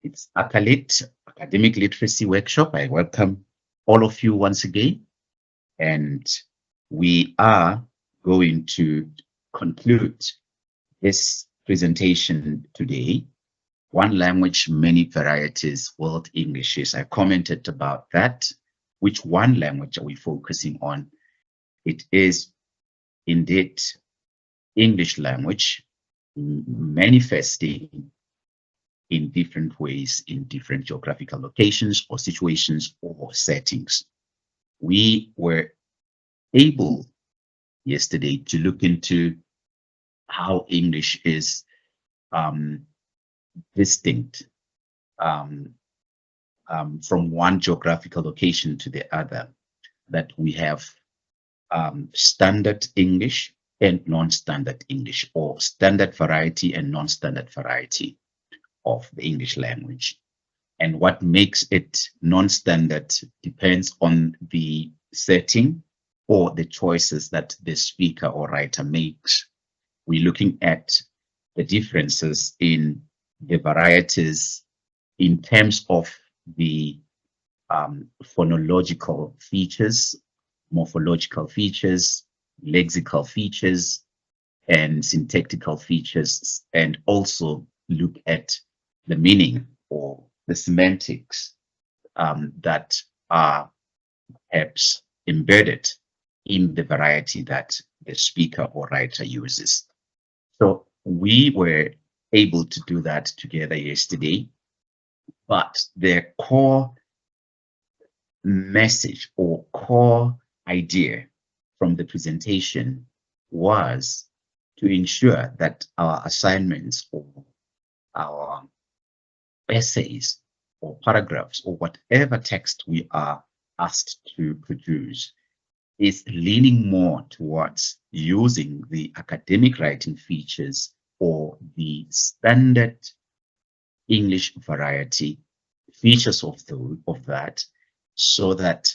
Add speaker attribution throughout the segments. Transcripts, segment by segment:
Speaker 1: It's ACALIT, Academic Literacy Workshop. I welcome all of you once again. And we are going to conclude this presentation today. One language, many varieties, World Englishes. I commented about that. Which one language are we focusing on? It is indeed English language, manifesting in different ways in different geographical locations or situations or settings. We were able yesterday to look into how English is distinct from one geographical location to the other, that we have standard English and non-standard English, or standard variety and non-standard variety of the English language. And what makes it non-standard depends on the setting or the choices that the speaker or writer makes. We're looking at the differences in the varieties in terms of the phonological features, morphological features, lexical features, and syntactical features, and also look at the meaning or the semantics that are perhaps embedded in the variety that the speaker or writer uses. So we were able to do that together yesterday, but the core message or core idea from the presentation was to ensure that our assignments or our essays or paragraphs or whatever text we are asked to produce is leaning more towards using the academic writing features or the standard English variety features of that, so that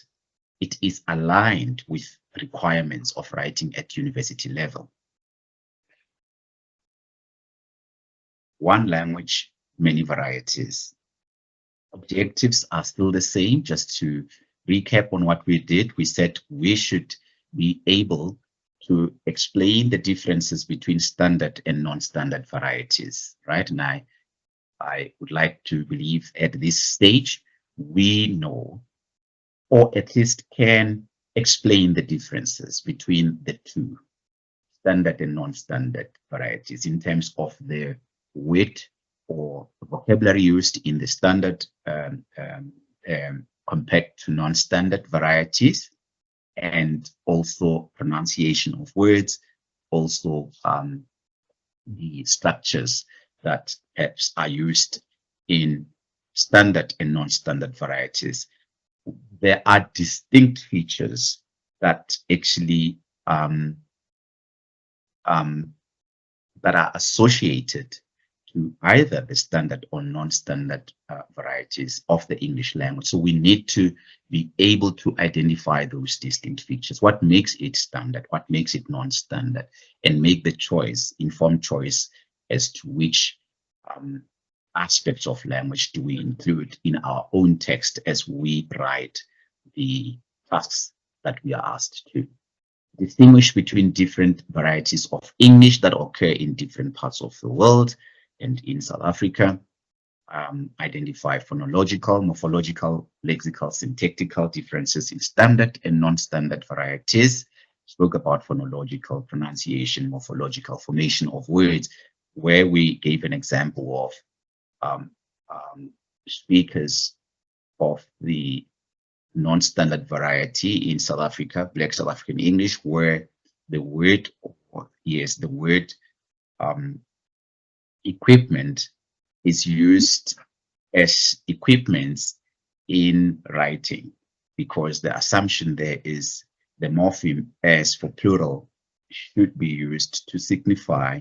Speaker 1: it is aligned with requirements of writing at university level. One language, many varieties. Objectives are still the same. Just to recap on what we did, we said we should be able to explain the differences between standard and non-standard varieties, right? And I would like to believe at this stage, we know, or at least can explain the differences between the two, standard and non-standard varieties, in terms of the word or vocabulary used in the standard compared to non-standard varieties, and also pronunciation of words, also the structures that perhaps are used in standard and non-standard varieties. There are distinct features that actually that are associated to either the standard or non-standard varieties of the English language. So we need to be able to identify those distinct features. What makes it standard? What makes it non-standard? And make the choice, informed choice, as to which aspects of language do we include in our own text as we write the tasks that we are asked to. Distinguish between different varieties of English that occur in different parts of the world and in South Africa. Identify phonological, morphological, lexical, syntactical differences in standard and non-standard varieties. Spoke about phonological, pronunciation, morphological, formation of words, where we gave an example of speakers of the non-standard variety in South Africa, Black South African English, where the word, the word equipment is used as equipments in writing, because the assumption there is the morpheme as for plural should be used to signify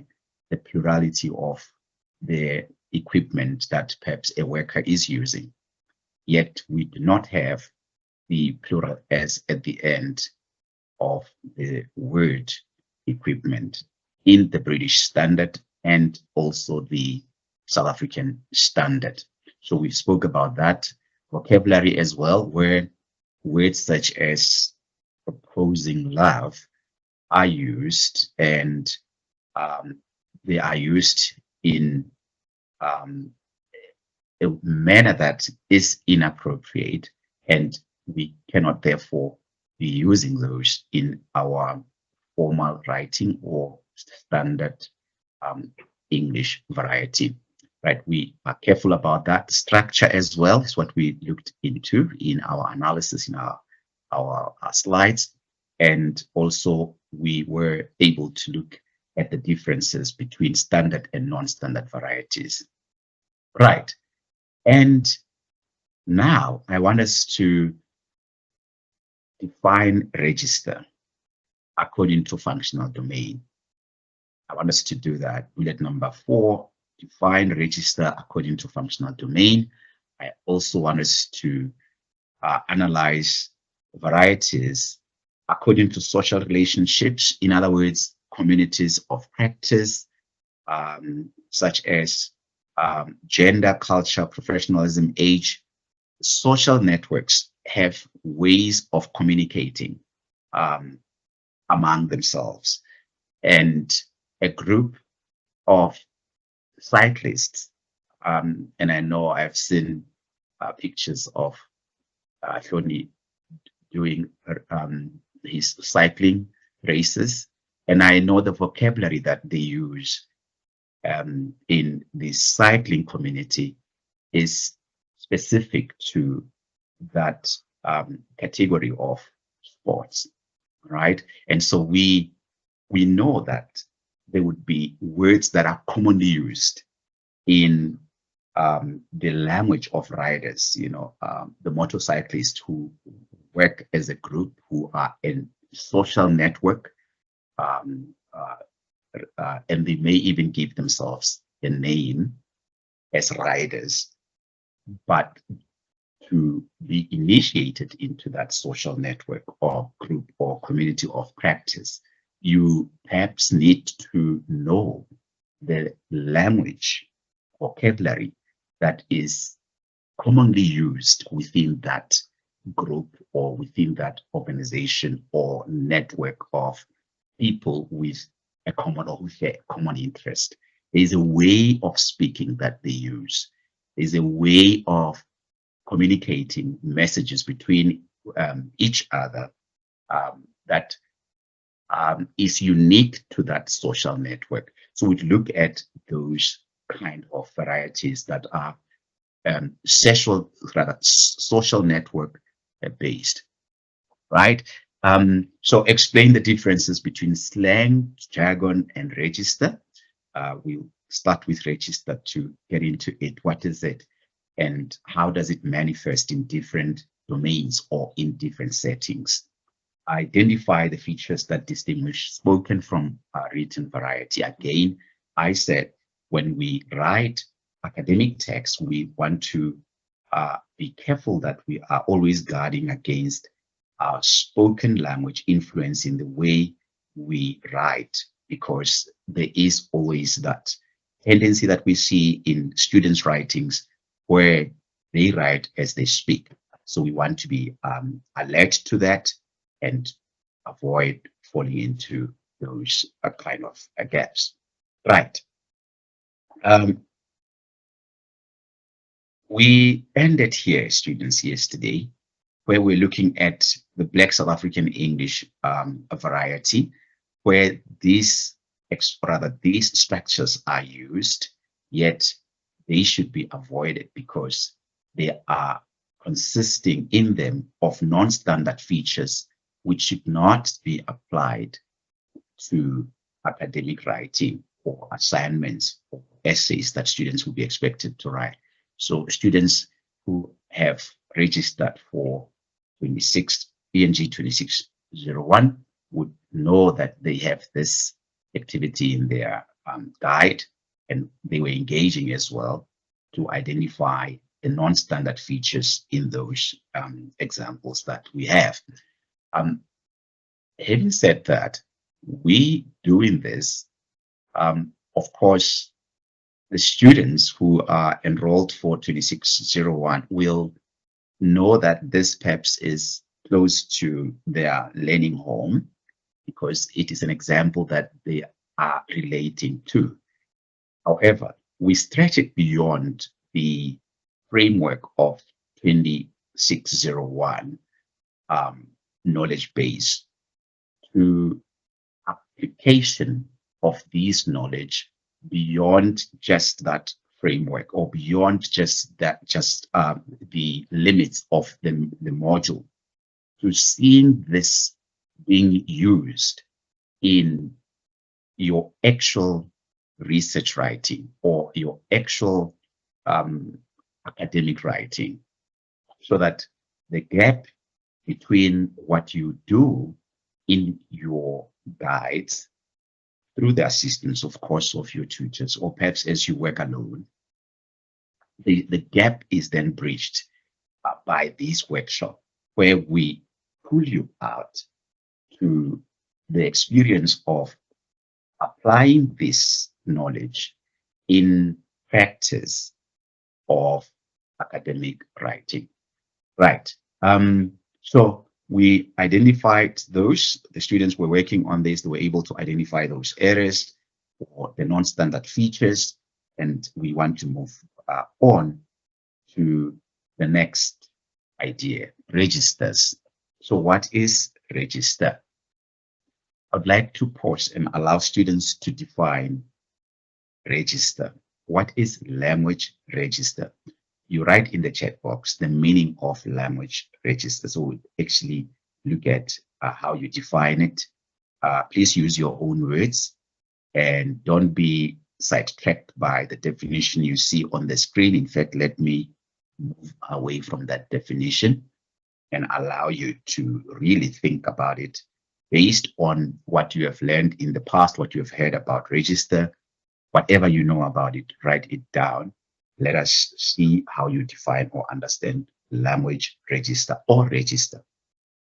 Speaker 1: the plurality of the equipment that perhaps a worker is using. Yet we do not have the plural as at the end of the word equipment in the British Standard and also the South African Standard. So we spoke about that. Vocabulary as well, where words such as proposing love are used, and they are used in um, a manner that is inappropriate, and we cannot therefore be using those in our formal writing or standard um, English variety. Right, we are careful about that. Structure as well is what we looked into in our analysis, in our slides, and also we were able to look at the differences between standard and non-standard varieties. Right, and now I want us to define register according to functional domain. I want us to do that. Bullet number 4, define register according to functional domain. I also want us to analyze varieties according to social relationships. In other words, communities of practice, such as gender, culture, professionalism, age. Social networks have ways of communicating among themselves, and a group of cyclists, and I know I've seen pictures of Tony doing his cycling races, and I know the vocabulary that they use in the cycling community is specific to that category of sports, right? And so we know that there would be words that are commonly used in the language of riders, the motorcyclists who work as a group, who are in social network, and they may even give themselves a name as riders, but to be initiated into that social network or group or community of practice, you perhaps need to know the language, vocabulary that is commonly used within that group or within that organization or network of people with a common or with a common interest. There's a way of speaking that they use. There's a way of communicating messages between each other that is unique to that social network. So we look at those kind of varieties that are social network based, right? So explain the differences between slang, jargon, and register. We'll start with register to get into it. What is it? And how does it manifest in different domains or in different settings? Identify the features that distinguish spoken from written variety. Again, I said when we write academic text, we want to be careful that we are always guarding against our spoken language influencing the way we write, because there is always that tendency that we see in students' writings where they write as they speak. So we want to be alert to that and avoid falling into those kind of gaps. Right. We ended here, students, yesterday, where we're looking at the Black South African English variety, where these structures are used, yet they should be avoided because they are consisting in them of non-standard features which should not be applied to academic writing or assignments or essays that students will be expected to write. So students who have registered for ENG2601 would know that they have this activity in their guide, and they were engaging as well to identify the non-standard features in those examples that we have. Having said that, we doing this, of course, the students who are enrolled for 2601 will know that this perhaps is close to their learning home because it is an example that they are relating to. However, we stretch it beyond the framework of 2601 knowledge base to application of these knowledge beyond just that framework or beyond just that, the limits of the module, to seeing this being used in your actual research writing or your actual academic writing, so that the gap between what you do in your guides through the assistance, of course, of your tutors, or perhaps as you work alone, the gap is then bridged by this workshop where we pull you out to the experience of applying this knowledge in practice of academic writing. Right. So we identified those, the students were working on this, they were able to identify those areas or the non-standard features, and we want to move on to the next idea, registers. So what is register? I'd like to pause and allow students to define register. What is language register? You write in the chat box the meaning of language register. So we'll actually look at how you define it. Please use your own words and don't be sidetracked by the definition you see on the screen. In fact, let me move away from that definition and allow you to really think about it based on what you have learned in the past, what you have heard about register, whatever you know about it, write it down. Let us see how you define or understand language register or register.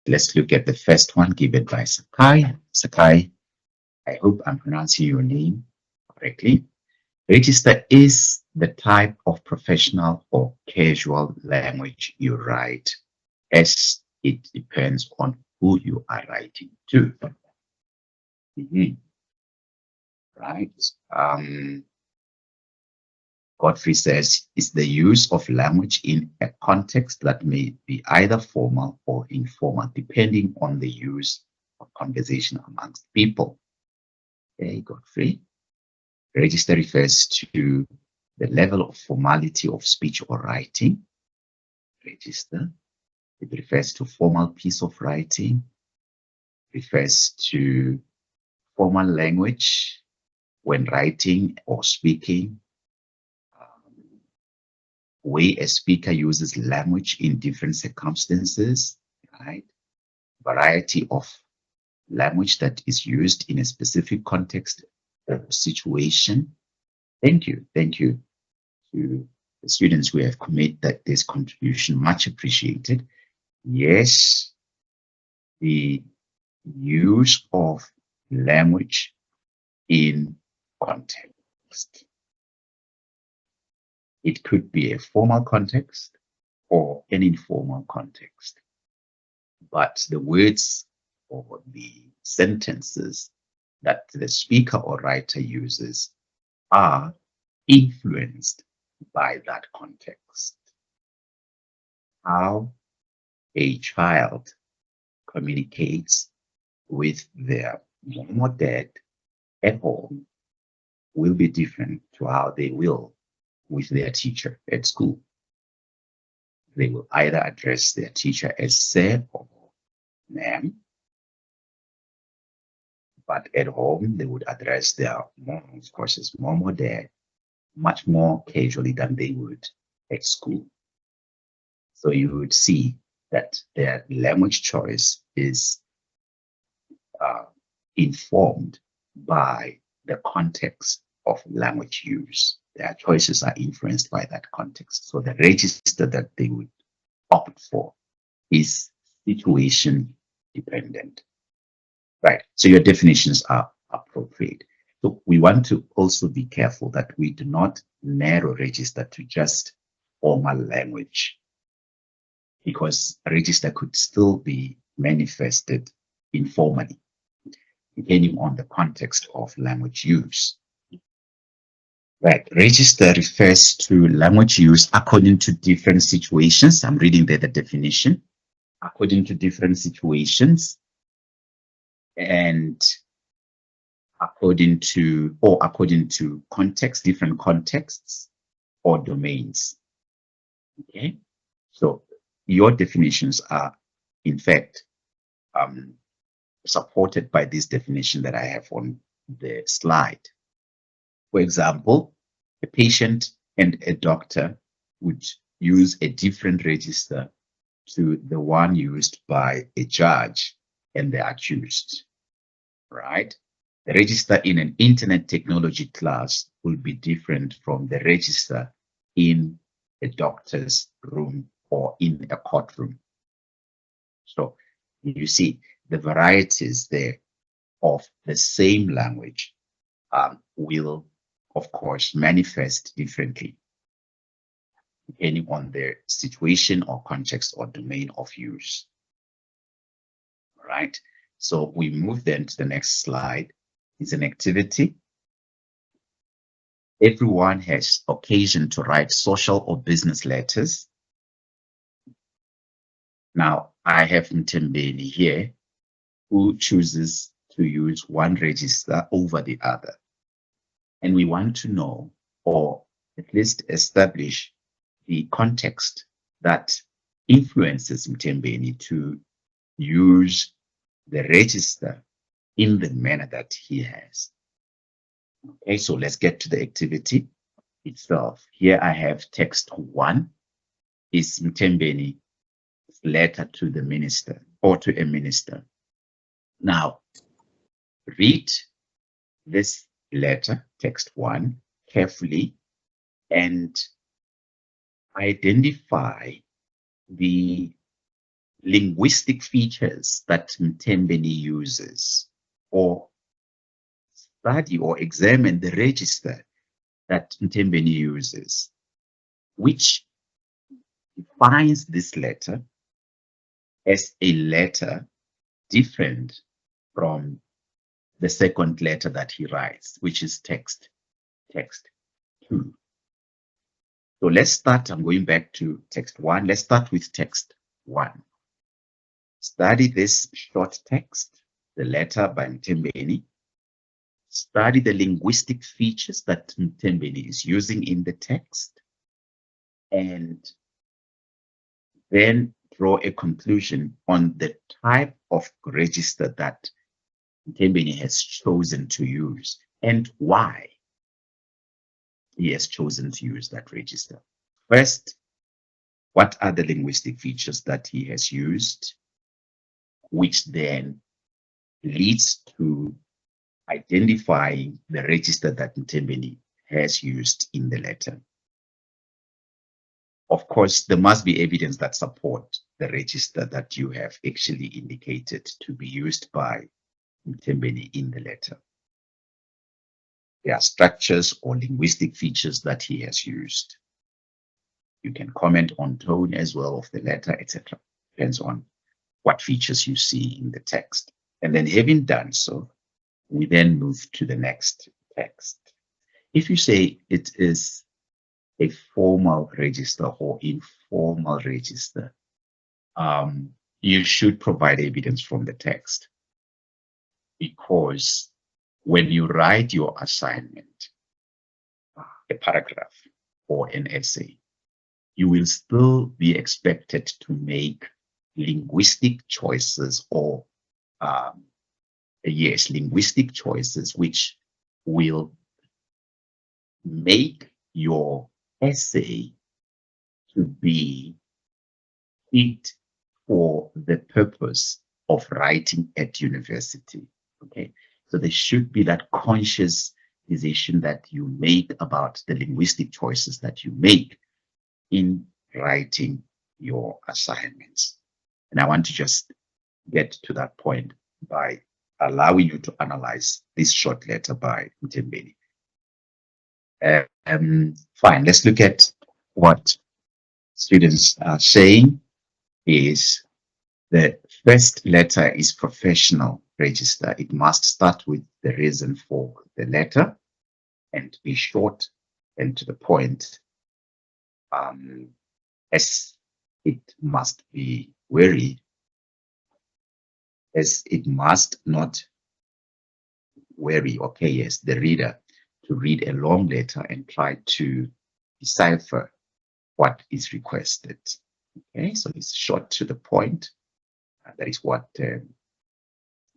Speaker 1: Let's look at the first one given by Sakai. Sakai, I hope I'm pronouncing your name correctly. Register is the type of professional or casual language you write, as it depends on who you are writing to. Right. Godfrey says, it's the use of language in a context that may be either formal or informal, depending on the use of conversation amongst people. Okay, Godfrey. Register refers to the level of formality of speech or writing. Register. It refers to formal piece of writing. Refers to formal language when writing or speaking. Way a speaker uses language in different circumstances, right? Variety of language that is used in a specific context or situation. Thank you to the students who have made this contribution, much appreciated. Yes, the use of language in context. It could be a formal context or an informal context, but the words or the sentences that the speaker or writer uses are influenced by that context. How a child communicates with their mom or dad at home will be different to how they will with their teacher at school. They will either address their teacher as sir or ma'am, but at home they would address their mom, of course, as mom or dad, much more casually than they would at school. So you would see that their language choice is informed by the context of language use. Their choices are influenced by that context. So the register that they would opt for is situation dependent. Right. So your definitions are appropriate. So we want to also be careful that we do not narrow register to just formal language, because register could still be manifested informally, depending on the context of language use. Right. Register refers to language use according to different situations. I'm reading there the definition. According to different situations and according to context, different contexts or domains. Okay. So your definitions are, in fact, supported by this definition that I have on the slide. For example, a patient and a doctor would use a different register to the one used by a judge and the accused, right? The register in an internet technology class will be different from the register in a doctor's room or in a courtroom. So you see the varieties there of the same language will, of course, manifest differently depending on their situation or context or domain of use. All right. So we move then to the next slide. It's an activity. Everyone has occasion to write social or business letters. Now, I have Mtembeni here who chooses to use one register over the other. And we want to know, or at least establish, the context that influences Mtembeni to use the register in the manner that he has. Okay, so let's get to the activity itself. Here I have text 1 is Mtembeni's letter to the minister or to a minister. Now, read this letter, text 1, carefully and identify the linguistic features that Mtembeni uses, or study or examine the register that Mtembeni uses, which defines this letter as a letter different from the second letter that he writes, which is text 2. So let's start. I'm going back to text 1. Let's start with text 1. Study this short text, the letter by Mtembeni. Study the linguistic features that Mtembeni is using in the text, and then draw a conclusion on the type of register that Mtembeni has chosen to use and why he has chosen to use that register. First, what are the linguistic features that he has used, which then leads to identifying the register that Mtembeni has used in the letter. Of course, there must be evidence that support the register that you have actually indicated to be used by Mtembeni in the letter. There are structures or linguistic features that he has used. You can comment on tone as well of the letter, etc. Depends on what features you see in the text. And then having done so, we then move to the next text. If you say it is a formal register or informal register, you should provide evidence from the text, because when you write your assignment, a paragraph or an essay, you will still be expected to make linguistic choices or linguistic choices which will make your essay to be fit for the purpose of writing at university. Okay, so there should be that conscious decision that you make about the linguistic choices that you make in writing your assignments. And I want to just get to that point by allowing you to analyze this short letter by Mtembeni. Fine, let's look at what students are saying. Is the first letter is professional register. It must start with the reason for the letter and be short and to the point, as it must be wary, as it must not weary, okay, yes, the reader to read a long letter and try to decipher what is requested. Okay, so it's short to the point. That is what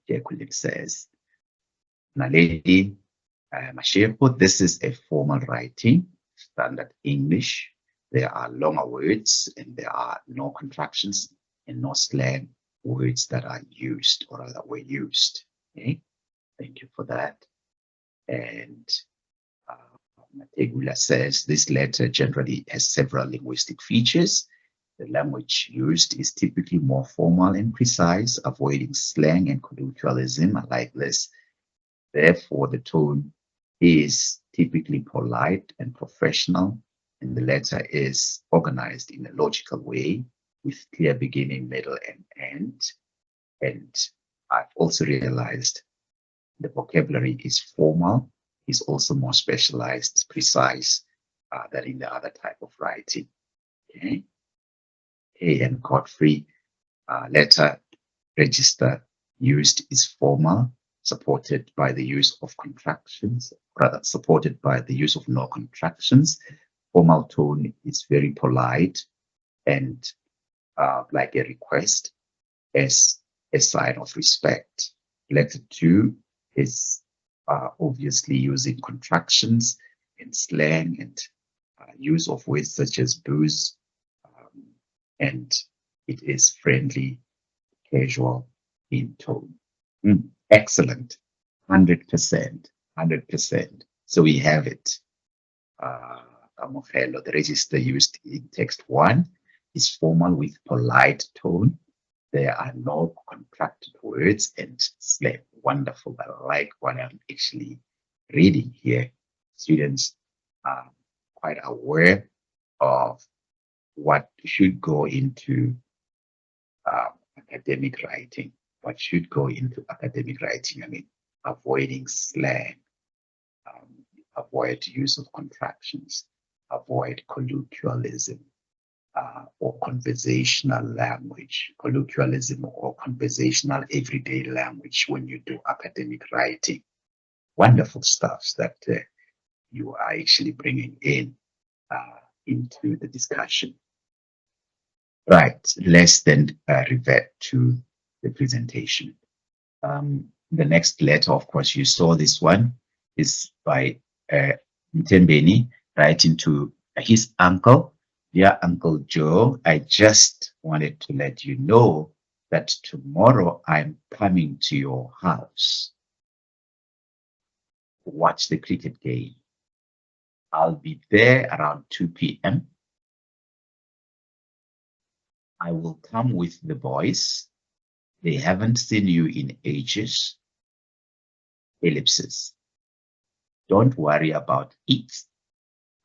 Speaker 1: Jacqueline says. Naledi Mashego, this is a formal writing, standard English. There are longer words and there are no contractions and no slang words that are used or rather were used. Okay, thank you for that. And Tegula says this letter generally has several linguistic features. The language used is typically more formal and precise, avoiding slang and colloquialism. I like this. Therefore, the tone is typically polite and professional, and the letter is organized in a logical way with clear beginning, middle, and end. And I've also realized the vocabulary is formal, is also more specialized, precise than in the other type of writing. Okay. And Godfrey letter register used is formal, supported by the use of contractions, rather supported by the use of no contractions. Formal tone is very polite and like a request as a sign of respect. Letter 2 is obviously using contractions and slang and use of words such as booze, and it is friendly, casual in tone. Excellent. 100%. 100%. So we have it. The register used in text 1 is formal with polite tone. There are no contracted words and slang. Wonderful. I like what I'm actually reading here. Students are quite aware of what should go into academic writing. What should go into academic writing? I mean, avoiding slang, avoid use of contractions, avoid colloquialism or conversational language, colloquialism or conversational everyday language when you do academic writing. Wonderful stuff that you are actually bringing in into the discussion. Right, let's then revert to the presentation. The next letter, of course, you saw this one, is by Mtembeni writing to his uncle. Dear Uncle Joe, I just wanted to let you know that tomorrow I'm coming to your house. Watch the cricket game. I'll be there around 2 p.m. I will come with the boys. They haven't seen you in ages. Ellipses. Don't worry about it.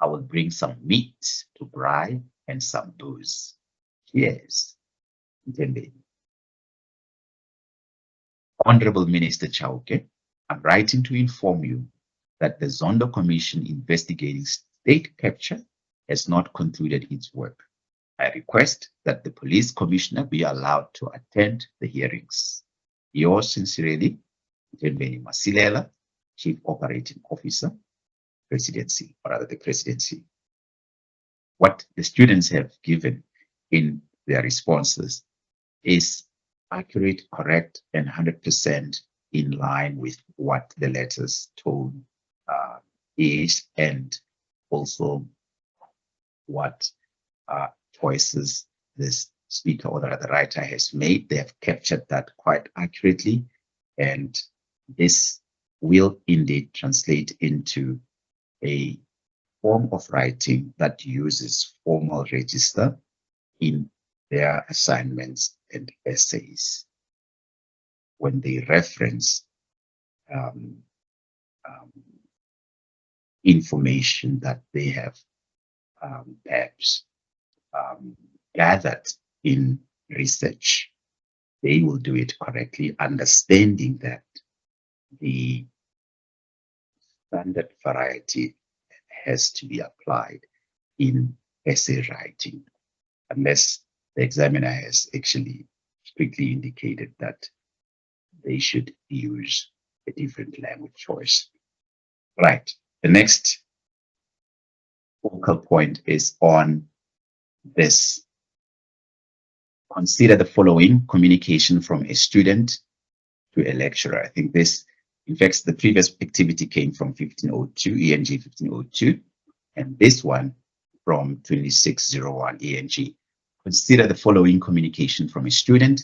Speaker 1: I will bring some meat to bribe and some booze. Cheers. Honorable Minister Chauke, I'm writing to inform you that the Zondo Commission investigating state capture has not concluded its work. I request that the police commissioner be allowed to attend the hearings. Yours sincerely, Mtembeni Masilela, Chief Operating Officer, Presidency, or rather the Presidency. What the students have given in their responses is accurate, correct, and 100% in line with what the letter's tone is, and also what choices this speaker or the writer has made. They have captured that quite accurately, and this will indeed translate into a form of writing that uses formal register in their assignments and essays. When they reference um, um, information that they have perhaps gathered in research, they will do it correctly, understanding that the standard variety has to be applied in essay writing, unless the examiner has actually strictly indicated that they should use a different language choice. Right. The next focal point is on this. Consider the following communication from a student to a lecturer. I think this, in fact, the previous activity came from 1502, ENG 1502, and this one from 2601, ENG. Consider the following communication from a student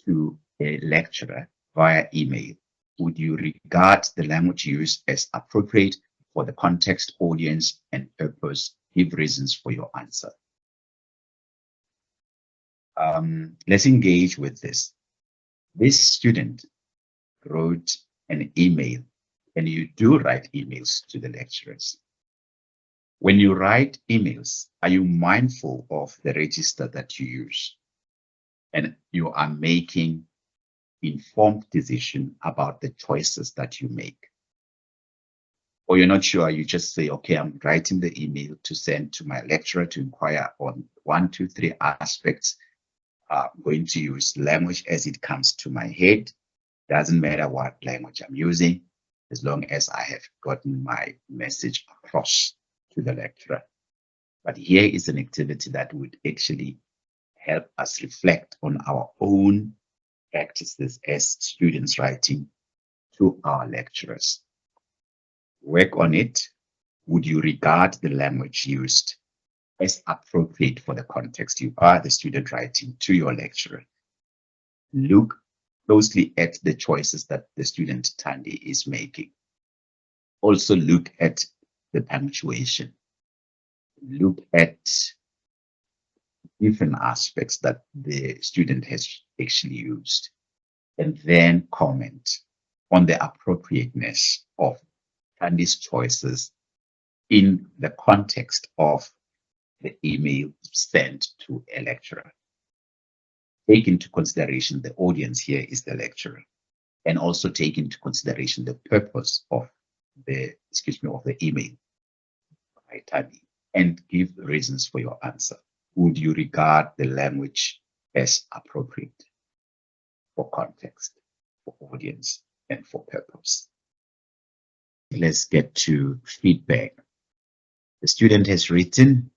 Speaker 1: to a lecturer via email. Would you regard the language used as appropriate for the context, audience, and purpose? Give reasons for your answer. Let's engage with this. This student wrote an email, and you do write emails to the lecturers. When you write emails, are you mindful of the register that you use? And you are making informed decision about the choices that you make. Or you're not sure, you just say, okay, I'm writing the email to send to my lecturer to inquire on 1, 2, 3 aspects. I'm going to use language as it comes to my head. Doesn't matter what language I'm using, as long as I have gotten my message across to the lecturer. But here is an activity that would actually help us reflect on our own practices as students writing to our lecturers. Work on it. Would you regard the language used as appropriate for the context? You are the student writing to your lecturer. Look closely at the choices that the student Tandy is making. Also look at the punctuation. Look at different aspects that the student has actually used, and then comment on the appropriateness of Tandy's choices in the context of the email sent to a lecturer. Take into consideration the audience here is the lecturer, and also take into consideration the purpose of the email by Tandy, and give reasons for your answer. Would you regard the language as appropriate for context, for audience, and for purpose? Let's get to feedback. The student has written,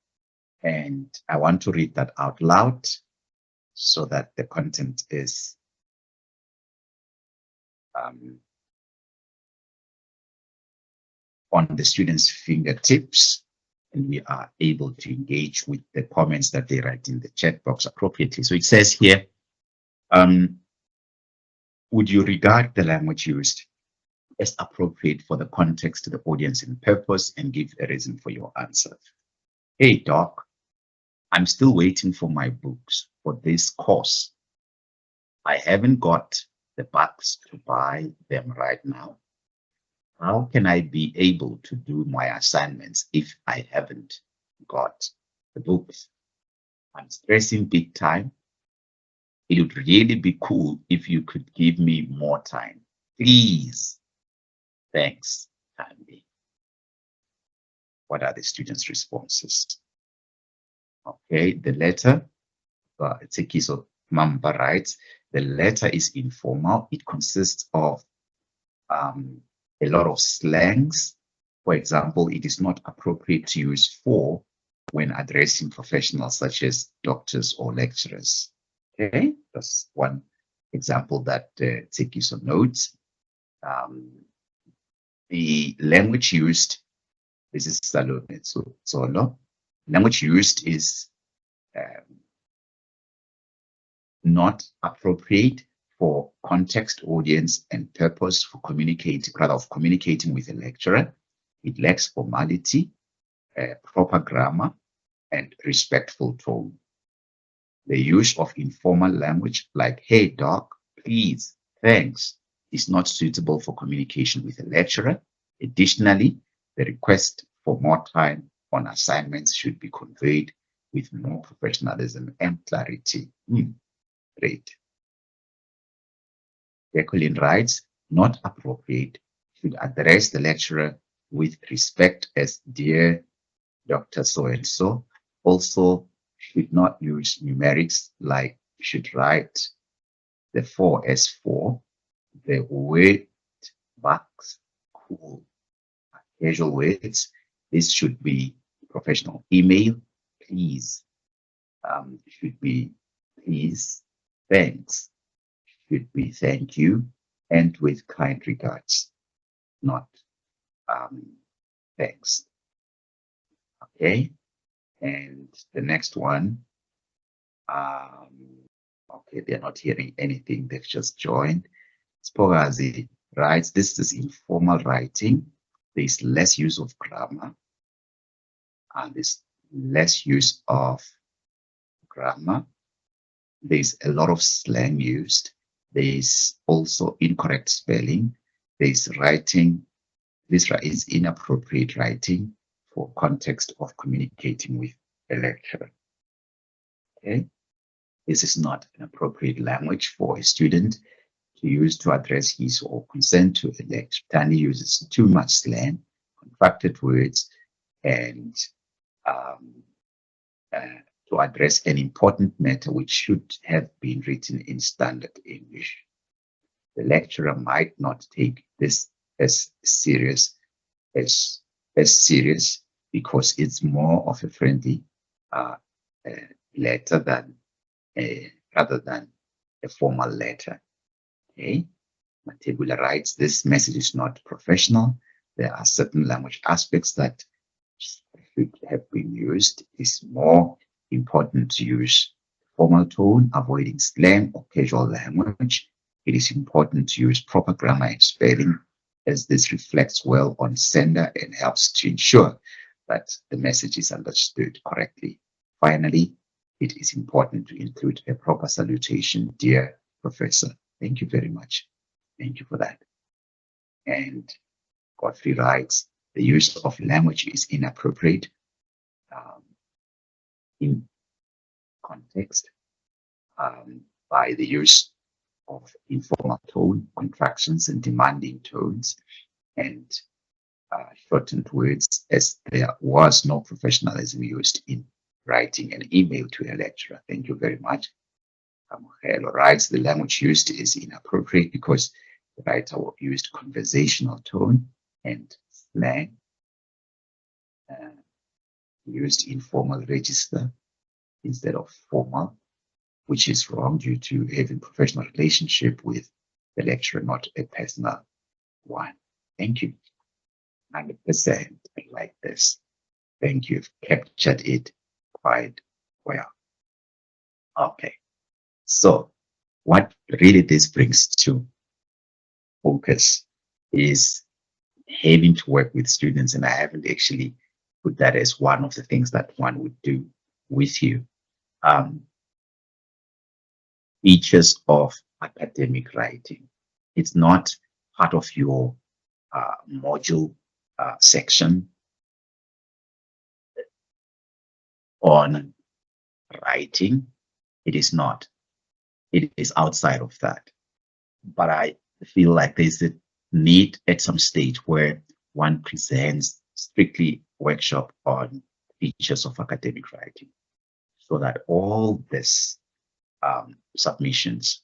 Speaker 1: and I want to read that out loud so that the content is on the student's fingertips, and we are able to engage with the comments that they write in the chat box appropriately. So it says here, would you regard the language used as appropriate for the context, the audience, and purpose, and give a reason for your answer? Hey, Doc, I'm still waiting for my books for this course. I haven't got the bucks to buy them right now. How can I be able to do my assignments if I haven't got the books? I'm stressing big time. It would really be cool if you could give me more time. Please. Thanks, Tandy. What are the students' responses? Okay, the letter, Tsekiso Mamba writes, the letter is informal. It consists of a lot of slangs. For example, it is not appropriate to use for when addressing professionals such as doctors or lecturers. Okay, that's one example that Tsekiso notes. The language used, this is Solo. Language used is not appropriate for context, audience, and purpose for communicating with a lecturer. It lacks formality, proper grammar, and respectful tone. The use of informal language like, hey, doc, please, thanks, is not suitable for communication with a lecturer. Additionally, the request for more time on assignments should be conveyed with more professionalism and clarity. Great. Jacqueline writes, not appropriate, should address the lecturer with respect as dear Dr. So-and-so. Also, should not use numerics like should write the 4 as 4, the word box, cool, casual words. This should be professional. Email, please, should be please, thanks, should be thank you, and with kind regards, not thanks. Okay, and the next one, okay, they're not hearing anything, they've just joined. Spogazi writes, this is informal writing. There's less use of grammar, and there's less use of grammar. There's a lot of slang used. There's also incorrect spelling. There's writing. This is inappropriate writing for context of communicating with a lecturer. Okay, this is not an appropriate language for a student to use to address his or consent to a lecture. Danny uses too much slang, contracted words, and to address an important matter which should have been written in standard English. The lecturer might not take this as serious because it's more of a friendly letter than rather than a formal letter. Okay, Matebula writes, this message is not professional. There are certain language aspects that should have been used. It's more important to use formal tone, avoiding slang or casual language. It is important to use proper grammar and spelling, as this reflects well on sender and helps to ensure that the message is understood correctly. Finally, it is important to include a proper salutation, dear Professor. Thank you very much. Thank you for that. And Godfrey writes, the use of language is inappropriate in context by the use of informal tone, contractions, and demanding tones, and shortened words, as there was no professionalism used in writing an email to a lecturer. Thank you very much. Hello writes, the language used is inappropriate because the writer used conversational tone and slang, used informal register instead of formal, which is wrong due to having professional relationship with the lecturer, not a personal one. Thank you. 100%. I like this. Thank you. You've captured it quite well. Okay. So what really this brings to focus is having to work with students, and I haven't actually put that as one of the things that one would do with you. Features of academic writing. It's not part of your module section on writing. It is not. It is outside of that. But I feel like there's a need at some stage where one presents strictly workshop on features of academic writing, so that all this submissions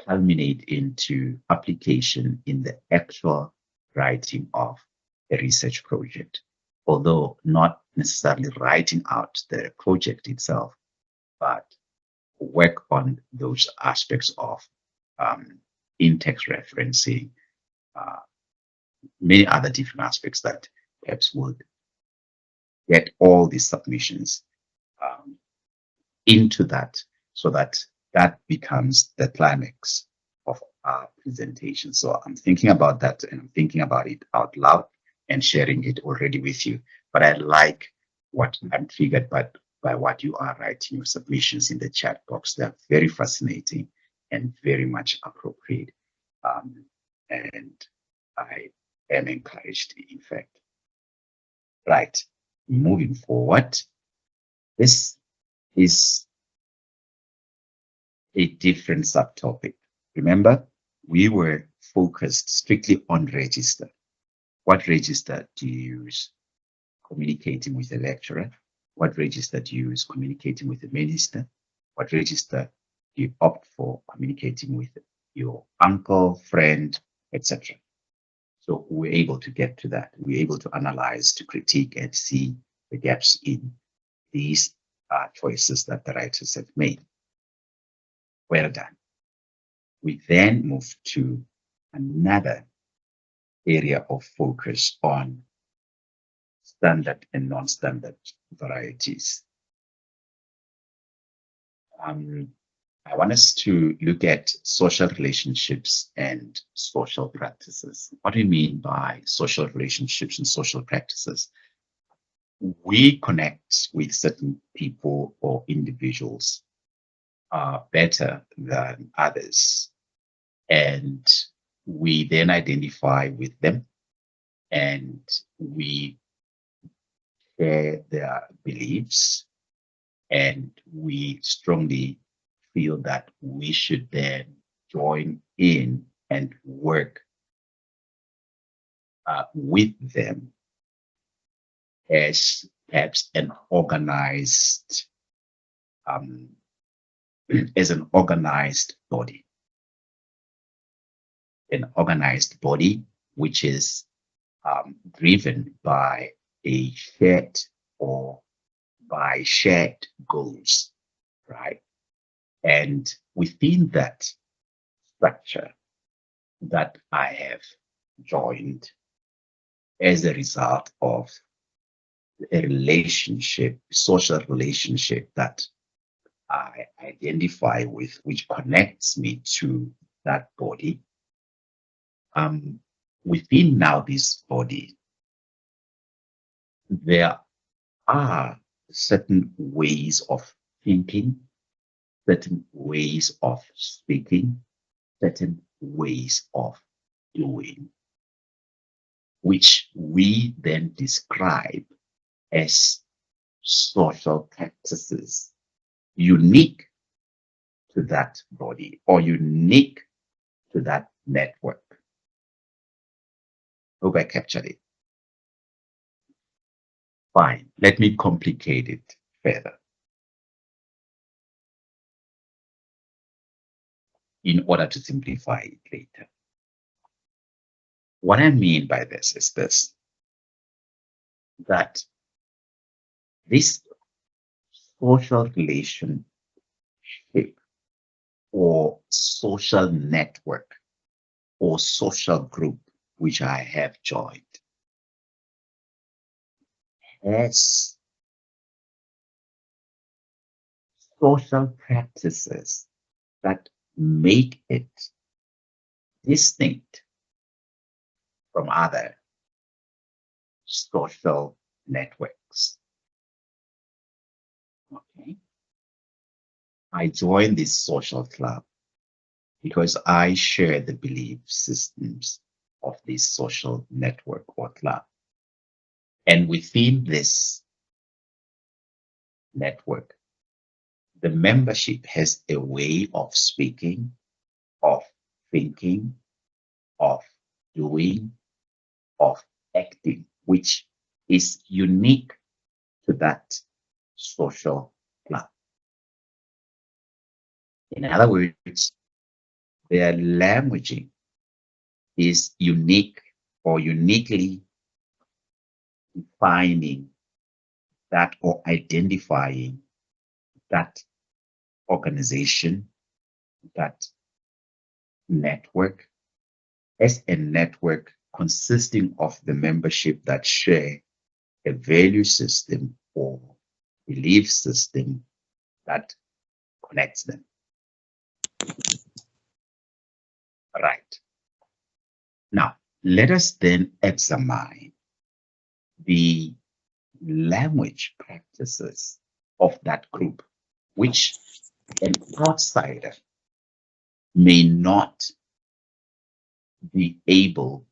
Speaker 1: culminate into application in the actual writing of a research project, although not necessarily writing out the project itself, but work on those aspects of in-text referencing, many other different aspects that perhaps would get all these submissions into that, so that that becomes the climax of our presentation. So I'm thinking about that, and I'm thinking about it out loud and sharing it already with you. But I like what I'm triggered by what you are writing, your submissions in the chat box. They're very fascinating and very much appropriate. and I am encouraged, in fact. Right. Moving forward, this is a different subtopic. Remember, we were focused strictly on register. What register do you use? Communicating with the lecturer. What register do you use? Communicating with the minister. What register do you opt for? Communicating with your uncle, friend, etc. So we're able to get to that. We're able to analyze, to critique, and see the gaps in these choices that the writers have made. Well done. We then move to another area of focus on standard and non-standard varieties. I want us to look at social relationships and social practices. What do you mean by social relationships and social practices? We connect with certain people or individuals better than others, and we then identify with them and we share their beliefs, and we strongly feel that we should then join in and work with them as perhaps an organized body, which is driven by a shared or by shared goals, right? And within that structure that I have joined as a result of a relationship, social relationship that I identify with, which connects me to that body. Within now this body, there are certain ways of thinking, certain ways of speaking, certain ways of doing, which we then describe as social practices unique to that body or unique to that network. Hope I captured it. Fine, let me complicate it further in order to simplify it later. What I mean by this is this, that this social relationship or social network or social group which I have joined has social practices that make it distinct from other social networks. Okay. I joined this social club because I share the belief systems of this social network or club. And within this network, the membership has a way of speaking, of thinking, of doing, of acting, which is unique to that social club. In other words, their languaging is unique or uniquely defining that or identifying that organization, that network, as a network consisting of the membership that share a value system or belief system that connects them. Right. Now, let us then examine the language practices of that group, which an outsider may not be able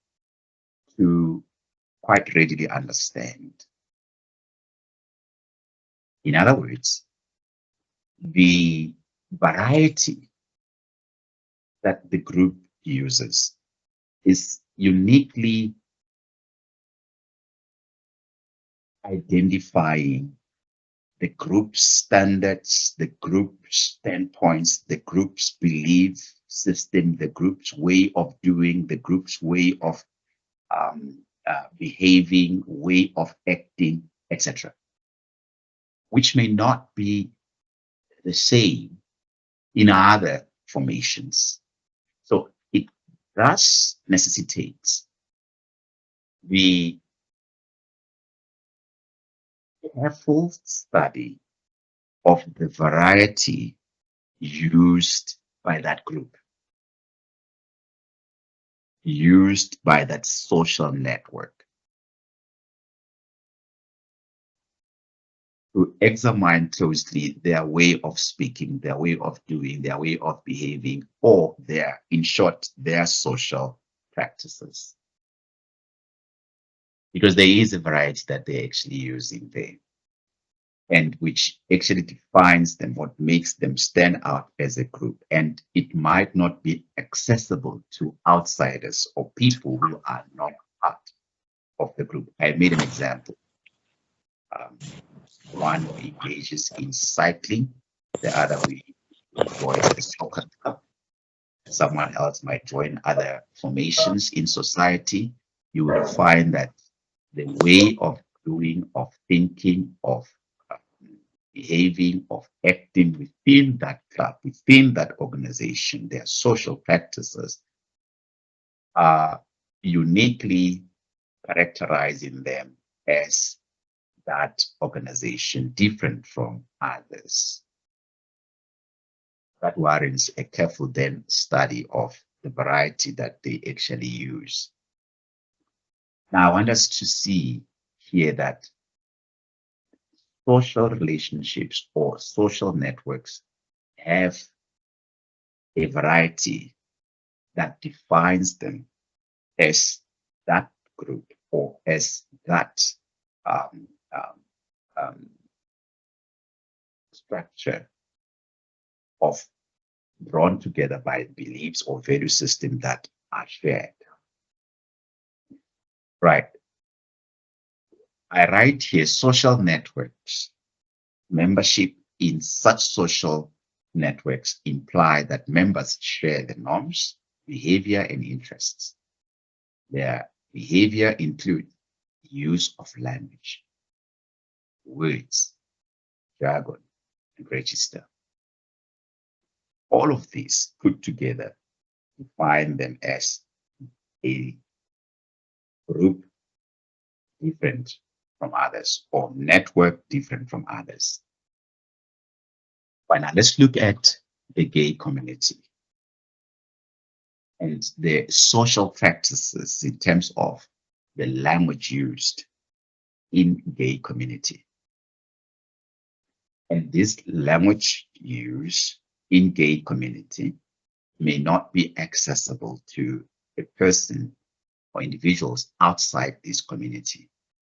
Speaker 1: to quite readily understand. In other words, the variety that the group uses is uniquely identifying the group's standards, the group's standpoints, the group's belief system, the group's way of doing, the group's way of behaving, way of acting, etc., which may not be the same in other formations. So it thus necessitates the careful study of the variety used by that group, used by that social network, to examine closely their way of speaking, their way of doing, their way of behaving, or in short, their social practices. Because there is a variety that they actually use in there, and which actually defines them, what makes them stand out as a group. And it might not be accessible to outsiders or people who are not part of the group. I made an example. One engages in cycling, the other who joins a soccer club. Someone else might join other formations in society. You will find that the way of doing, of thinking, of behaving, of acting within that club, within that organization, their social practices are uniquely characterizing them as that organization, different from others. That warrants a careful then study of the variety that they actually use. Now, I want us to see here that social relationships or social networks have a variety that defines them as that group or as that structure of drawn together by beliefs or value system that are shared. Right. I write here social networks. Membership in such social networks imply that members share the norms, behavior, and interests. Their behavior include use of language, words, jargon, and register. All of these put together define them as a group different from others or network different from others. But now let's look at the gay community and the social practices in terms of the language used in gay community. And this language use in gay community may not be accessible to a person or individuals outside this community.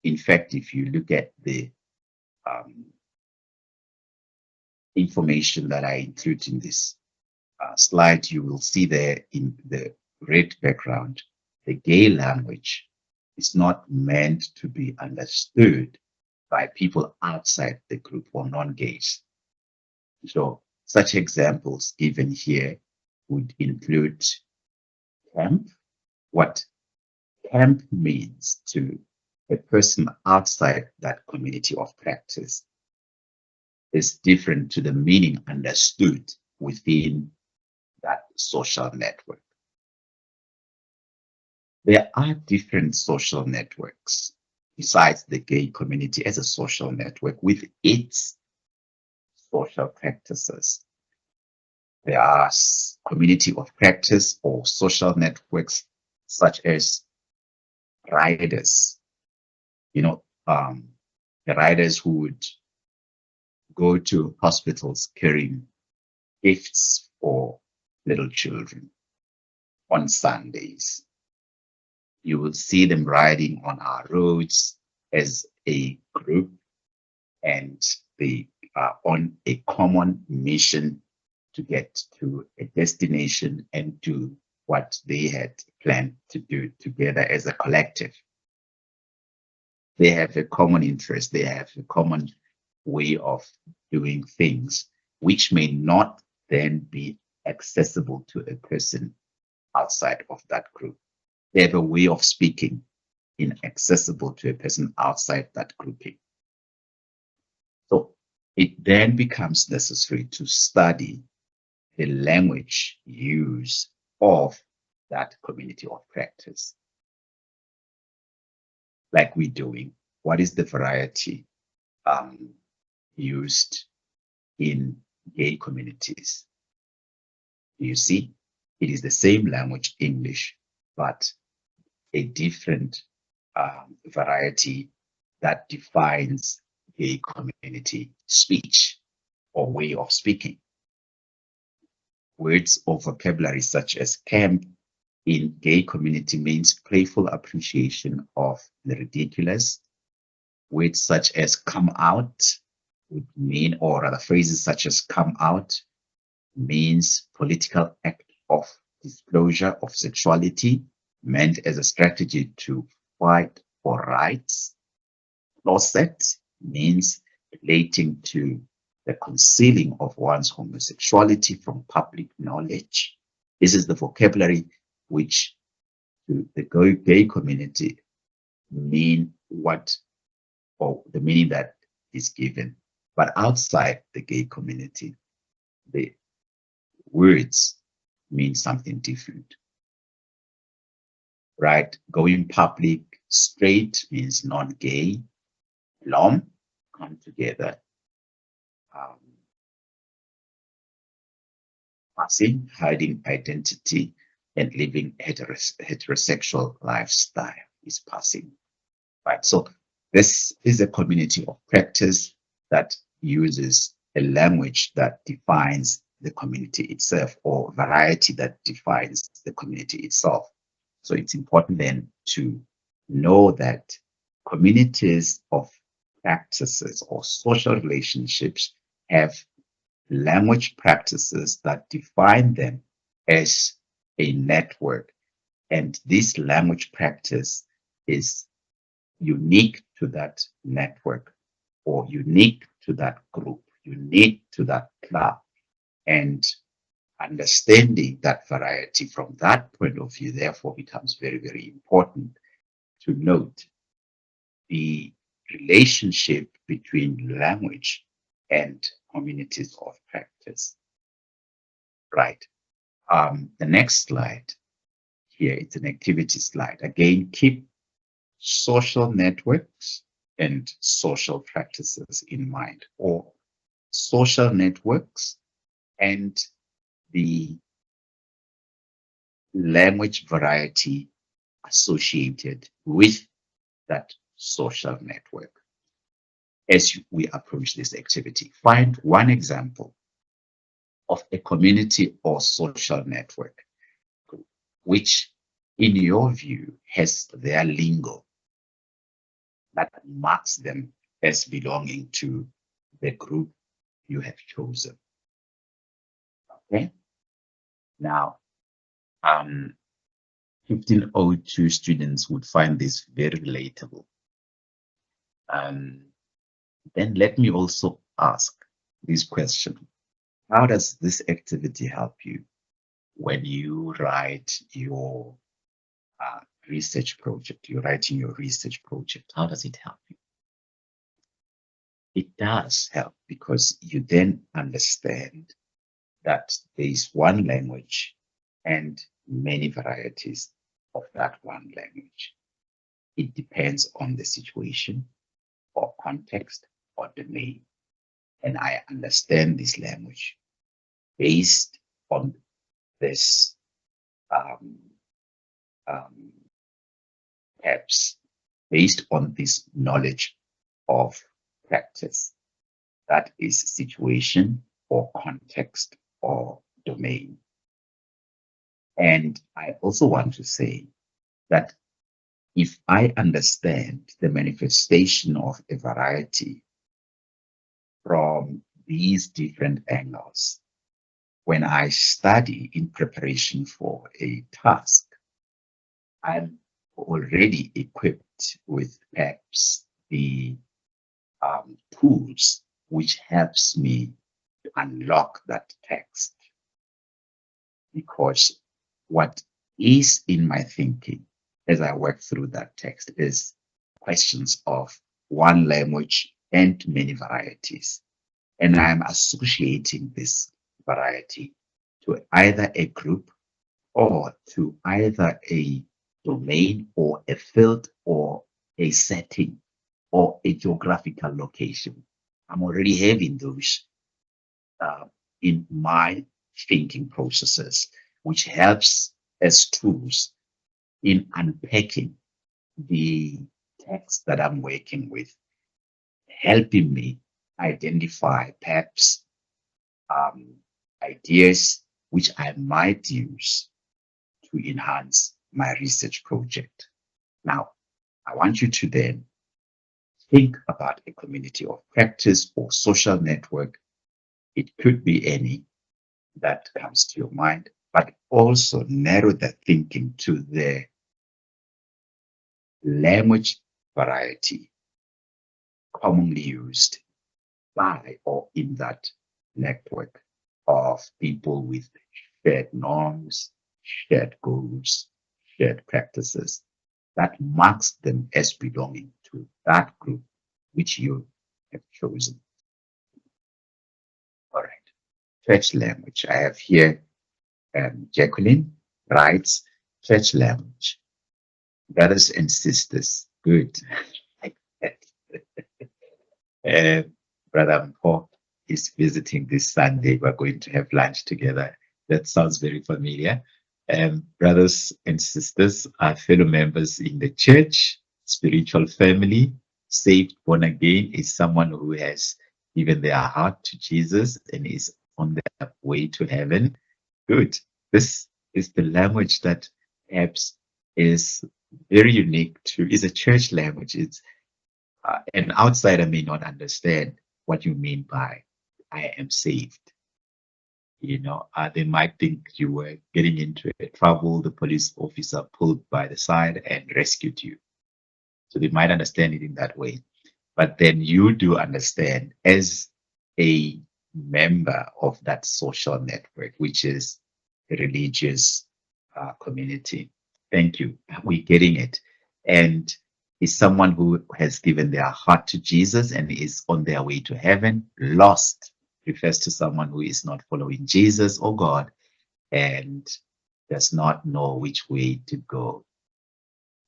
Speaker 1: In fact, if you look at the information that I include in this slide, you will see there in the red background, the gay language is not meant to be understood by people outside the group or non-gays. So such examples given here would include camp. What camp means to a person outside that community of practice is different to the meaning understood within that social network. There are different social networks besides the gay community as a social network with its social practices. There are community of practice or social networks such as riders, the riders who would go to hospitals carrying gifts for little children on Sundays. You will see them riding on our roads as a group, and they are on a common mission to get to a destination and do what they had planned to do together as a collective. They have a common interest, they have a common way of doing things, which may not then be accessible to a person outside of that group. They have a way of speaking inaccessible to a person outside that grouping. So it then becomes necessary to study the language use of that community of practice. Like we're doing, what is the variety used in gay communities? You see, it is the same language, English, but a different variety that defines gay community speech or way of speaking. Words or vocabulary such as camp in gay community means playful appreciation of the ridiculous. Words such as come out would mean, or rather phrases such as come out means political act of disclosure of sexuality meant as a strategy to fight for rights. Closet means relating to the concealing of one's homosexuality from public knowledge. This is the vocabulary which to the gay community mean what, or the meaning that is given. But outside the gay community, the words mean something different. Right? Going public, straight means non-gay. Lom, come together. Passing, hiding identity, and living heterosexual lifestyle is passing. Right? So this is a community of practice that uses a language that defines the community itself, or variety that defines the community itself. So it's important then to know that communities of practices or social relationships have language practices that define them as a network. And this language practice is unique to that network, or unique to that group, unique to that club. And understanding that variety from that point of view, therefore, becomes very, very important to note the relationship between language and communities of practice. Right. The next slide here, it's an activity slide. Again, keep social networks and social practices in mind, or social networks and the language variety associated with that social network. As we approach this activity, find one example of a community or social network which, in your view, has their lingo that marks them as belonging to the group you have chosen. Okay. Now, 1502 students would find this very relatable. Then let me also ask this question. How does this activity help you when you write your research project? You're writing your research project. How does it help you? It does help because you then understand that there is one language and many varieties of that one language. It depends on the situation or context or domain. And I understand this language based on this perhaps based on this knowledge of practice. That is situation or context or domain. And I also want to say that if I understand the manifestation of a variety from these different angles, when I study in preparation for a task, I'm already equipped with perhaps the tools which helps me to unlock that text. Because what is in my thinking as I work through that text is questions of one language and many varieties. And I'm associating this variety to either a group or to either a domain or a field or a setting or a geographical location. I'm already having those in my thinking processes, which helps as tools in unpacking the text that I'm working with, helping me identify perhaps ideas which I might use to enhance my research project. Now, I want you to then think about a community of practice or social network. It could be any that comes to your mind, but also narrow the thinking to the language variety commonly used by or in that network of people with shared norms, shared goals, shared practices that marks them as belonging to that group which you have chosen. All right. Church language. I have here Jacqueline writes church language. Brothers and sisters. Good. Brother Paul is visiting this Sunday. We're going to have lunch together. That sounds very familiar. Brothers and sisters are fellow members in the church, spiritual family. Saved, born again is someone who has given their heart to Jesus and is on their way to heaven. Good. This is the language that perhaps is very unique to, is a church language. It's an outsider may not understand what you mean by I am saved. You know, they might think you were getting into a trouble, the police officer pulled by the side and rescued you. So they might understand it in that way. But then you do understand as a member of that social network, which is a religious community. Thank you. We're getting it. And is someone who has given their heart to Jesus and is on their way to heaven. Lost refers to someone who is not following Jesus or God and does not know which way to go.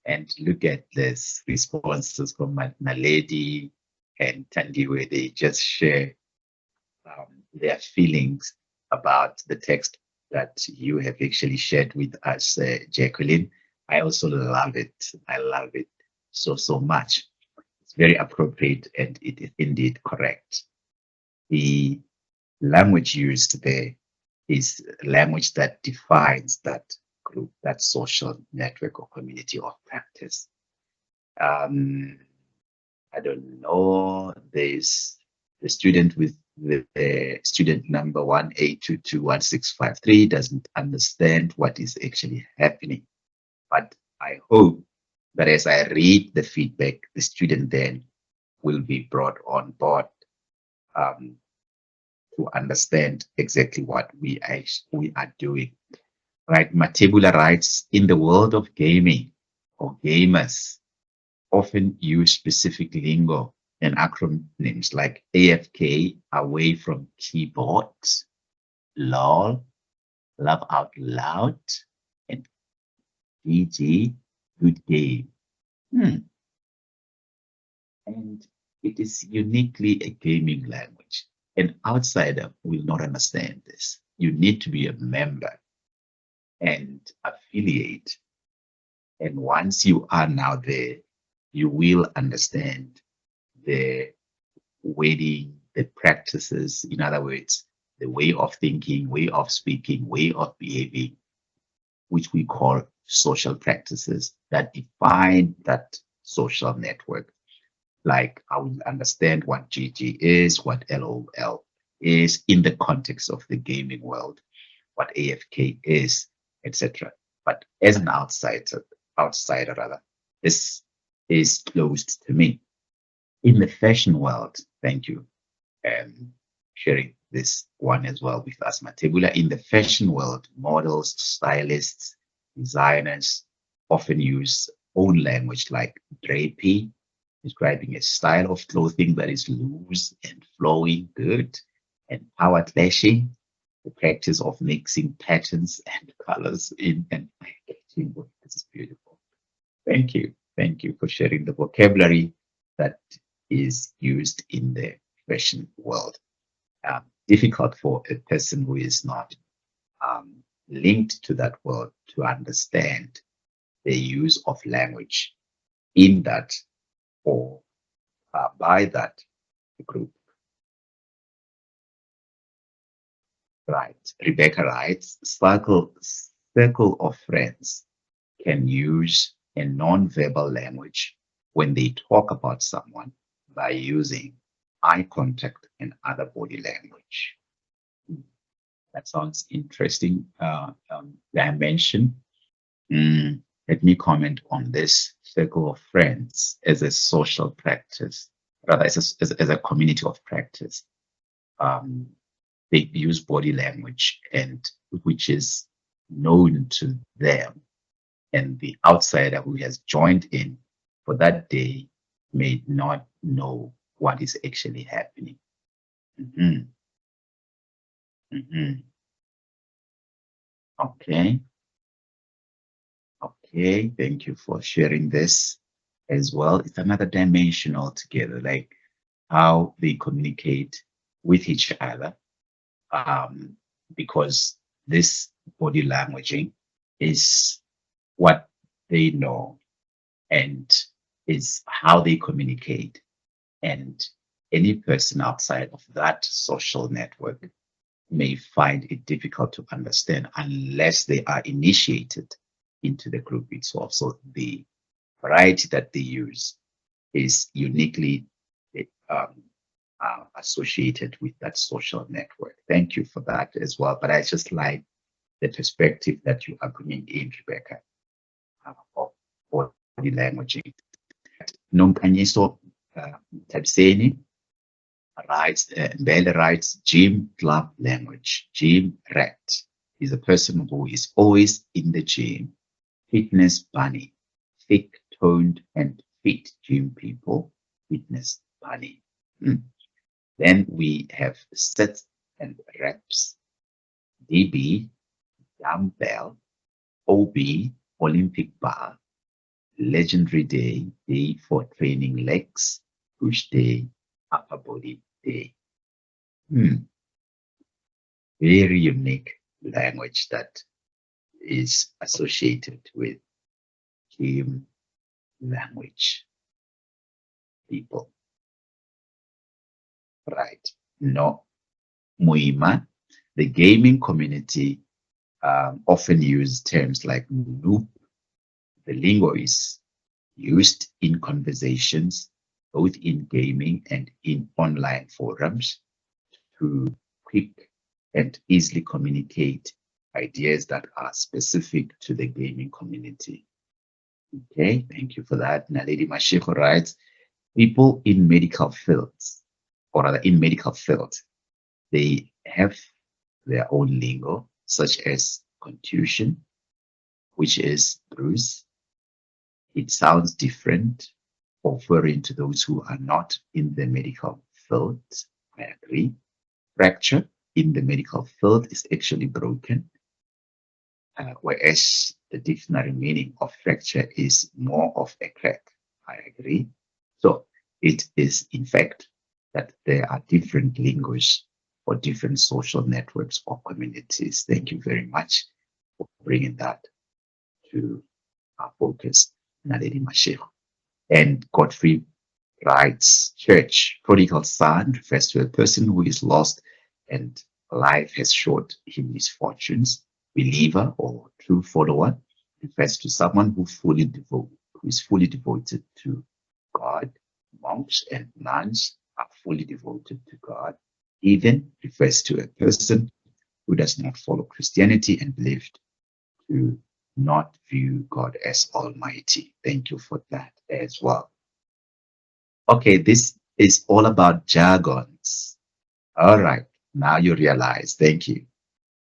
Speaker 1: And look at this responses from Naledi and Tangi, where they just share their feelings about the text that you have actually shared with us, Jacqueline. I also love it. I love it so much. It's very appropriate and it is indeed correct. The language used there is language that defines that group, that social network or community of practice. I don't know, there's the student with the student number 1822165 doesn't understand what is actually happening. But I hope that as I read the feedback, the student then will be brought on board to understand exactly what we are doing. Right, Matebula writes, in the world of gaming or gamers, often use specific lingo and acronyms like AFK, away from keyboards, LOL, laugh out loud, and GG, good game. And it is uniquely a gaming language. An outsider will not understand this. You need to be a member and affiliate. And once you are now there, you will understand the wording, the practices, in other words, the way of thinking, way of speaking, way of behaving, which we call social practices that define that social network. Like I will understand what GG is, what LOL is in the context of the gaming world, what AFK is, etc. But as an outsider rather, this is closed to me. In the fashion world, thank you, sharing this one as well with us, Matebula. In the fashion world, models, stylists, designers often use own language like drapey, describing a style of clothing that is loose and flowing, good, and power clashing, the practice of mixing patterns and colors in an eye-catching way. This is beautiful. Thank you. Thank you for sharing the vocabulary that is used in the fashion world. Difficult for a person who is not linked to that world to understand the use of language in that or by that group. Right. Rebecca writes, circle of friends can use a non-verbal language when they talk about someone by using eye contact and other body language. That sounds interesting dimension. Let me comment on this circle of friends as a social practice, rather as a community of practice. They use body language and which is known to them, and the outsider who has joined in for that day may not know what is actually happening. Okay. Okay, thank you for sharing this as well. It's another dimension altogether, like how they communicate with each other, because this body languaging is what they know and is how they communicate. And any person outside of that social network may find it difficult to understand unless they are initiated into the group itself. So the variety that they use is uniquely associated with that social network. Thank you for that as well. But I just like the perspective that you are bringing in, Rebecca, of body languaging. Nonkanyiso Tabseni writes, Mbele writes, gym club language. Gym rat is a person who is always in the gym. Fitness bunny, thick, toned, and fit gym people. Fitness bunny. Then we have sets and reps. DB, dumbbell. OB, Olympic bar. Legendary day, day for training legs. Push day, upper body day. Very unique language that is associated with gym language people. Right. No. Muima, the gaming community often use terms like noob. The lingo is used in conversations, both in gaming and in online forums, to quick and easily communicate ideas that are specific to the gaming community. Okay, thank you for that. Naledi Mashiko writes, people in medical fields, or rather in medical fields, they have their own lingo, such as contusion, which is bruise. It sounds different, referring to those who are not in the medical field. I agree. Fracture in the medical field is actually broken, whereas the dictionary meaning of fracture is more of a crack. I agree. So it is, in fact, that there are different linguas for different social networks or communities. Thank you very much for bringing that to our focus, Naledi Mashiko. And Godfrey writes, church, prodigal son refers to a person who is lost and life has showed him his fortunes. Believer or true follower refers to someone who is fully devoted to God. Monks and nuns are fully devoted to God. Heathen refers to a person who does not follow Christianity and believed to not view God as Almighty. Thank you for that as well. Okay, this is all about jargons. All right, now you realize. Thank you.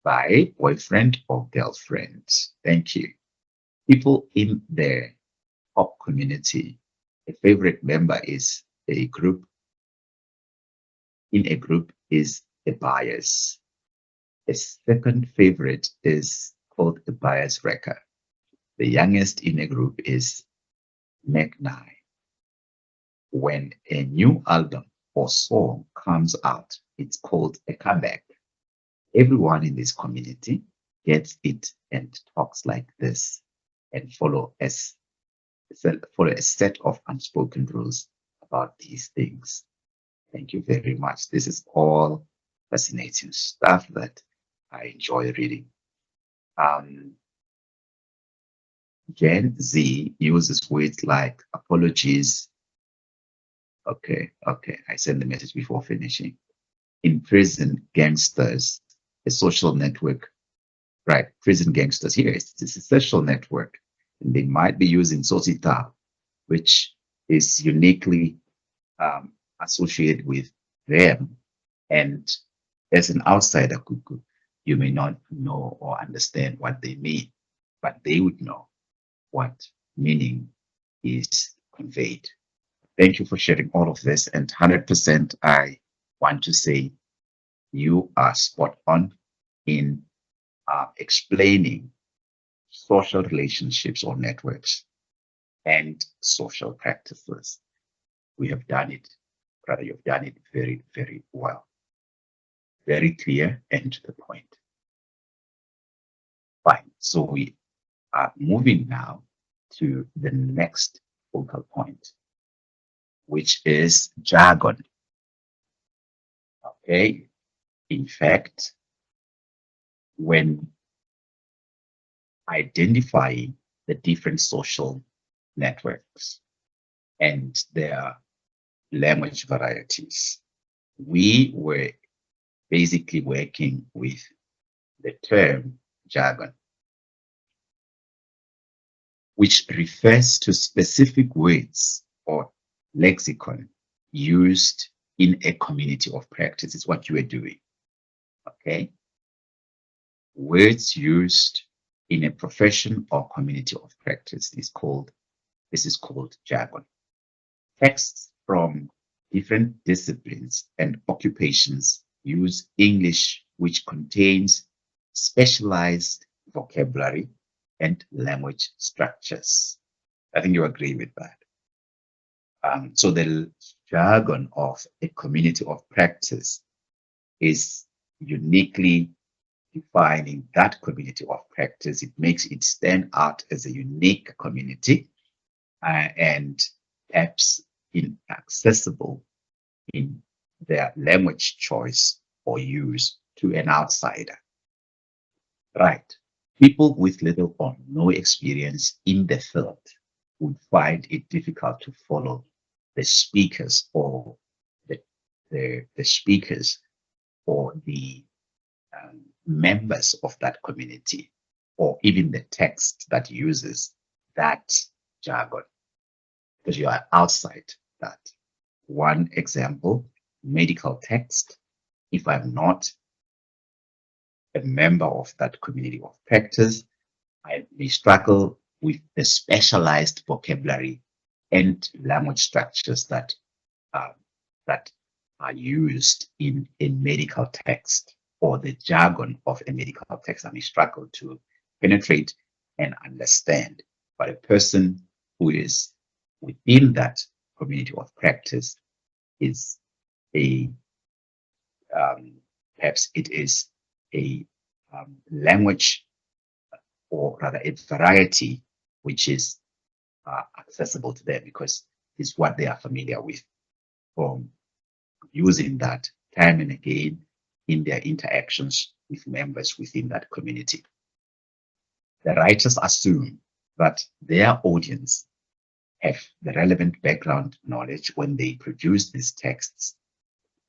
Speaker 1: By boyfriend or girlfriend. Thank you. People in the pop community, a favorite member is a group. In a group is a bias. A second favorite is called a bias wrecker. The youngest in a group is Neck 9. When a new album or song comes out, it's called a comeback. Everyone in this community gets it and talks like this and follow a set of unspoken rules about these things. Thank you very much. This is all fascinating stuff that I enjoy reading. Gen Z uses words like apologies. Okay, I sent the message before finishing. In prison, gangsters, a social network, right? Prison gangsters here, it's a social network. And they might be using Sosita, which is uniquely associated with them. And as an outsider, Kuku, you may not know or understand what they mean, but they would know what meaning is conveyed. Thank you for sharing all of this. And 100%, I want to say you are spot on in explaining social relationships or networks and social practices. We have done it, rather, you've done it very, very well. Very clear and to the point. Fine. So we are moving now to the next focal point, which is jargon. Okay. In fact, when identifying the different social networks and their language varieties, we were basically working with the term jargon, which refers to specific words or lexicon used in a community of practice. Is what you are doing. Okay. Words used in a profession or community of practice this is called jargon. Texts from different disciplines and occupations use English which contains specialized vocabulary and language structures. I think you agree with that. So the jargon of a community of practice is uniquely defining that community of practice. It makes it stand out as a unique community and perhaps inaccessible in their language choice or use to an outsider. Right. People with little or no experience in the field would find it difficult to follow the speakers or the speakers or the members of that community, or even the text that uses that jargon, because you are outside that. One example, medical text. If I'm not a member of that community of practice, I may struggle with the specialized vocabulary and language structures that are used in a medical text, or the jargon of a medical text. I may struggle to penetrate and understand. But a person who is within that community of practice is perhaps it is a language, or rather a variety, which is accessible to them because it's what they are familiar with from using that time and again in their interactions with members within that community. The writers assume that their audience have the relevant background knowledge when they produce these texts.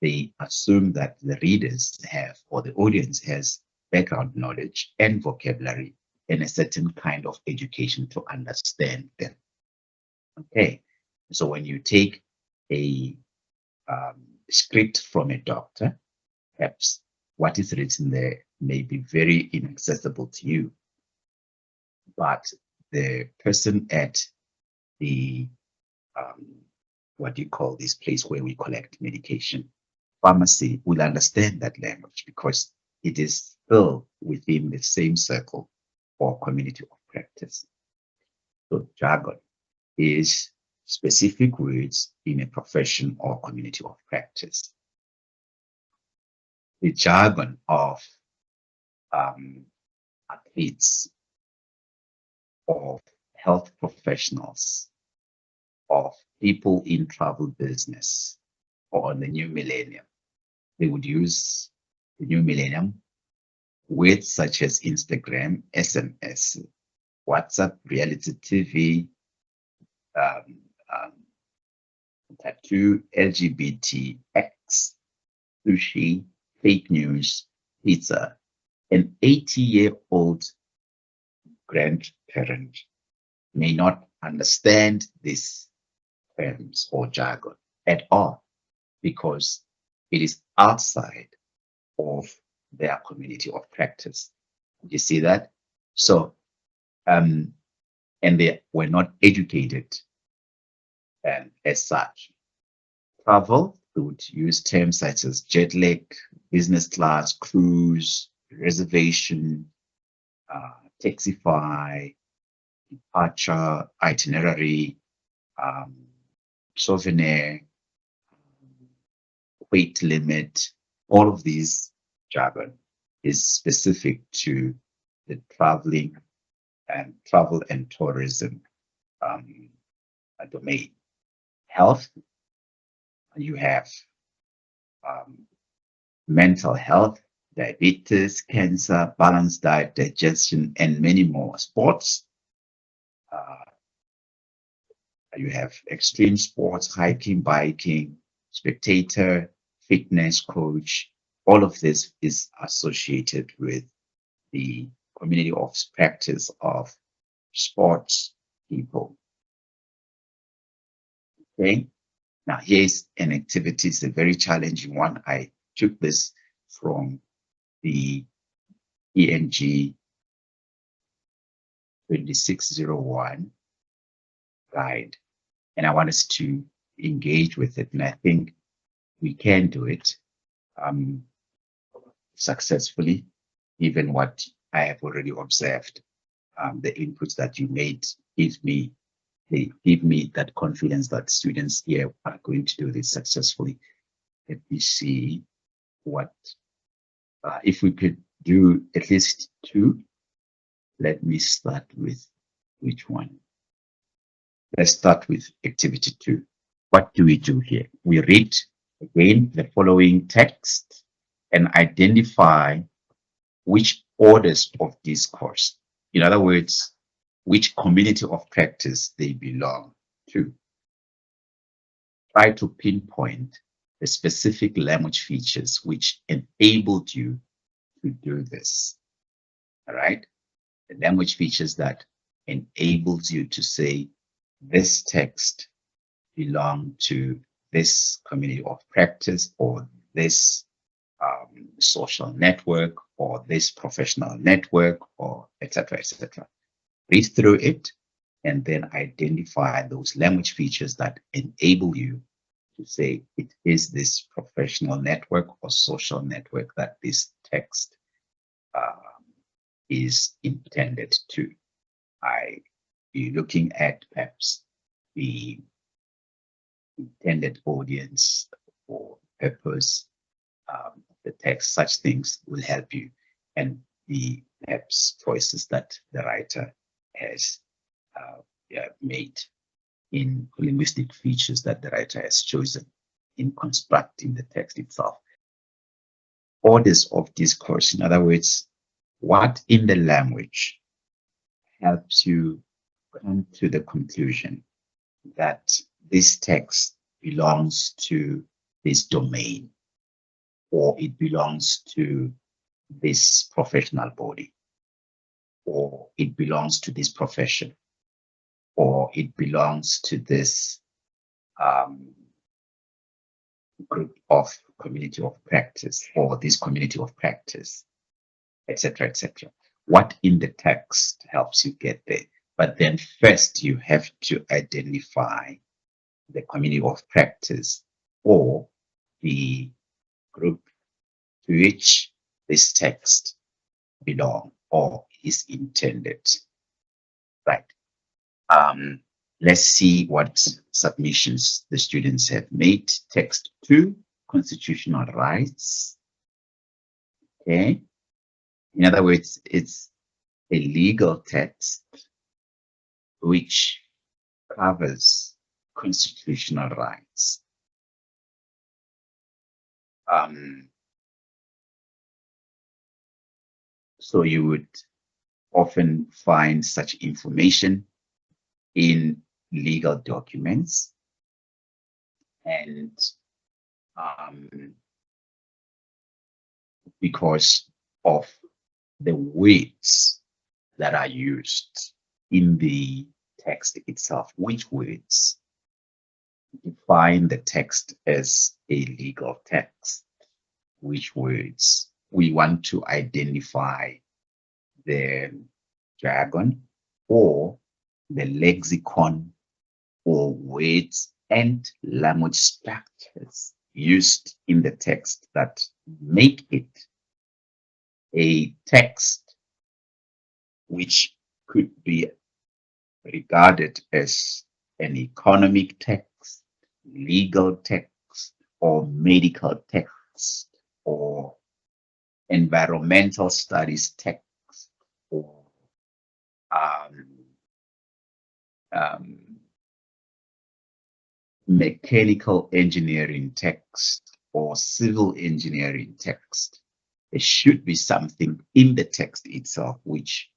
Speaker 1: They assume that the readers have, or the audience has, background knowledge and vocabulary and a certain kind of education to understand them. Okay, so when you take a script from a doctor, perhaps what is written there may be very inaccessible to you, but the person at the what do you call this place where we collect medication, pharmacy, will understand that language because it is still within the same circle or community of practice. So jargon is specific words in a profession or community of practice. The jargon of athletes, of health professionals, of people in travel business, or on the new millennium. They would use the new millennium words such as Instagram, SMS, WhatsApp, reality TV, tattoo, LGBT, X, sushi, fake news, pizza. An 80-year-old grandparent may not understand these terms or jargon at all because it is outside of their community of practice. You see that? So, and they were not educated as such. Travel, they would use terms such as jet lag, business class, cruise, reservation, taxify, departure, itinerary, souvenir, weight limit. All of these jargon is specific to the travel and tourism domain. Health, you have mental health, diabetes, cancer, balanced diet, digestion, and many more. Sports, you have extreme sports, hiking, biking, spectator, fitness coach. All of this is associated with the community of practice of sports people. Okay, now here's an activity. It's a very challenging one. I took this from the ENG2601 guide, and I want us to engage with it. And I think we can do it successfully, given what I have already observed. The inputs that you made they give me that confidence that students here are going to do this successfully. Let me see what, if we could do at least two. Let me start with which one? Let's start with activity 2. What do we do here? We read again the following text and identify which orders of discourse, in other words, which community of practice they belong to. Try to pinpoint the specific language features which enabled you to do this. All right? The language features that enables you to say this text belong to this community of practice or this social network or this professional network or etc. etc. Read through it and then identify those language features that enable you to say it is this professional network or social network that this text is intended to. Be looking at perhaps the intended audience or purpose of the text. Such things will help you, and the perhaps choices that the writer has made in linguistic features that the writer has chosen in constructing the text itself. Orders of discourse, in other words, what in the language helps you come to the conclusion that this text belongs to this domain, or it belongs to this professional body, or it belongs to this profession, or it belongs to this group of community of practice, or this community of practice, etc., etc. What in the text helps you get there? But then first you have to identify the community of practice or the group to which this text belongs or is intended. Right. Let's see what submissions the students have made. Text 2, constitutional rights. Okay. In other words, it's a legal text which covers constitutional rights. So you would often find such information in legal documents, and because of the words that are used in the text itself, which words define the text as a legal text, which words we want to identify the jargon or the lexicon or words and language structures used in the text that make it a text which could be regarded as an economic text, legal text, or medical text, or environmental studies text, or mechanical engineering text, or civil engineering text. There should be something in the text itself which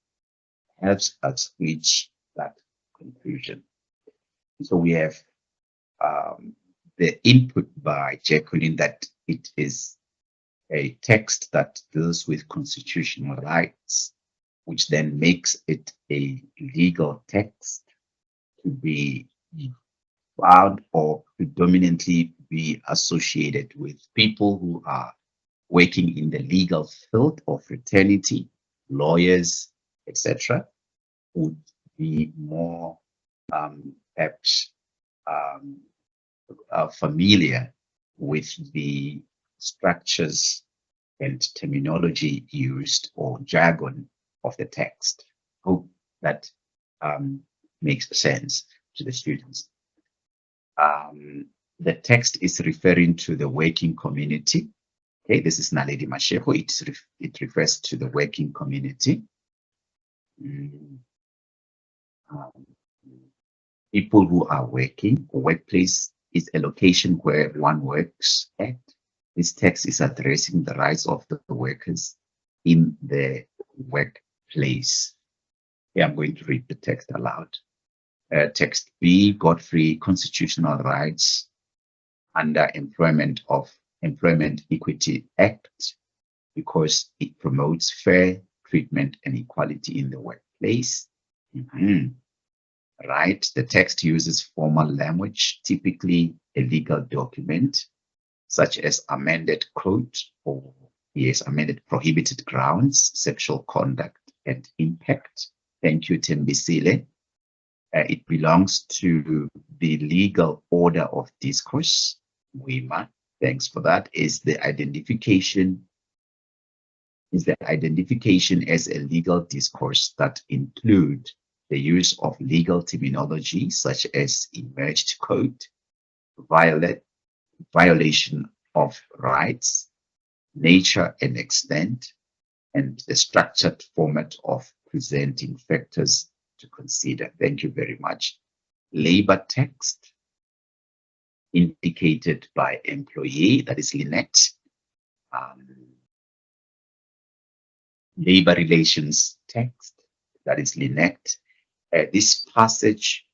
Speaker 1: helps us reach that conclusion. So we have the input by Jacqueline that it is a text that deals with constitutional rights, which then makes it a legal text to be found or predominantly be associated with people who are working in the legal field of fraternity, lawyers, etc., would be more perhaps familiar with the structures and terminology used or jargon of the text. Hope that makes sense to the students. The text is referring to the working community. Okay, this is Naledi Mashego. It refers to the working community. People who are working. Workplace is a location where one works at. This text is addressing the rights of the workers in the workplace. Here I'm going to read the text aloud. Text B, Godfrey, constitutional rights under Employment Equity Act, because it promotes fair treatment and equality in the workplace. Right, the text uses formal language, typically a legal document, such as amended code or amended prohibited grounds, sexual conduct and impact. Thank you, Tembisile. It belongs to the legal order of discourse. WIMA, thanks for that. Is the identification as a legal discourse that include the use of legal terminology such as emerged code, violation of rights, nature and extent, and the structured format of presenting factors to consider. Thank you very much. Labor text indicated by employee, that is Lynette. Labor relations text that is Lynette. This passage,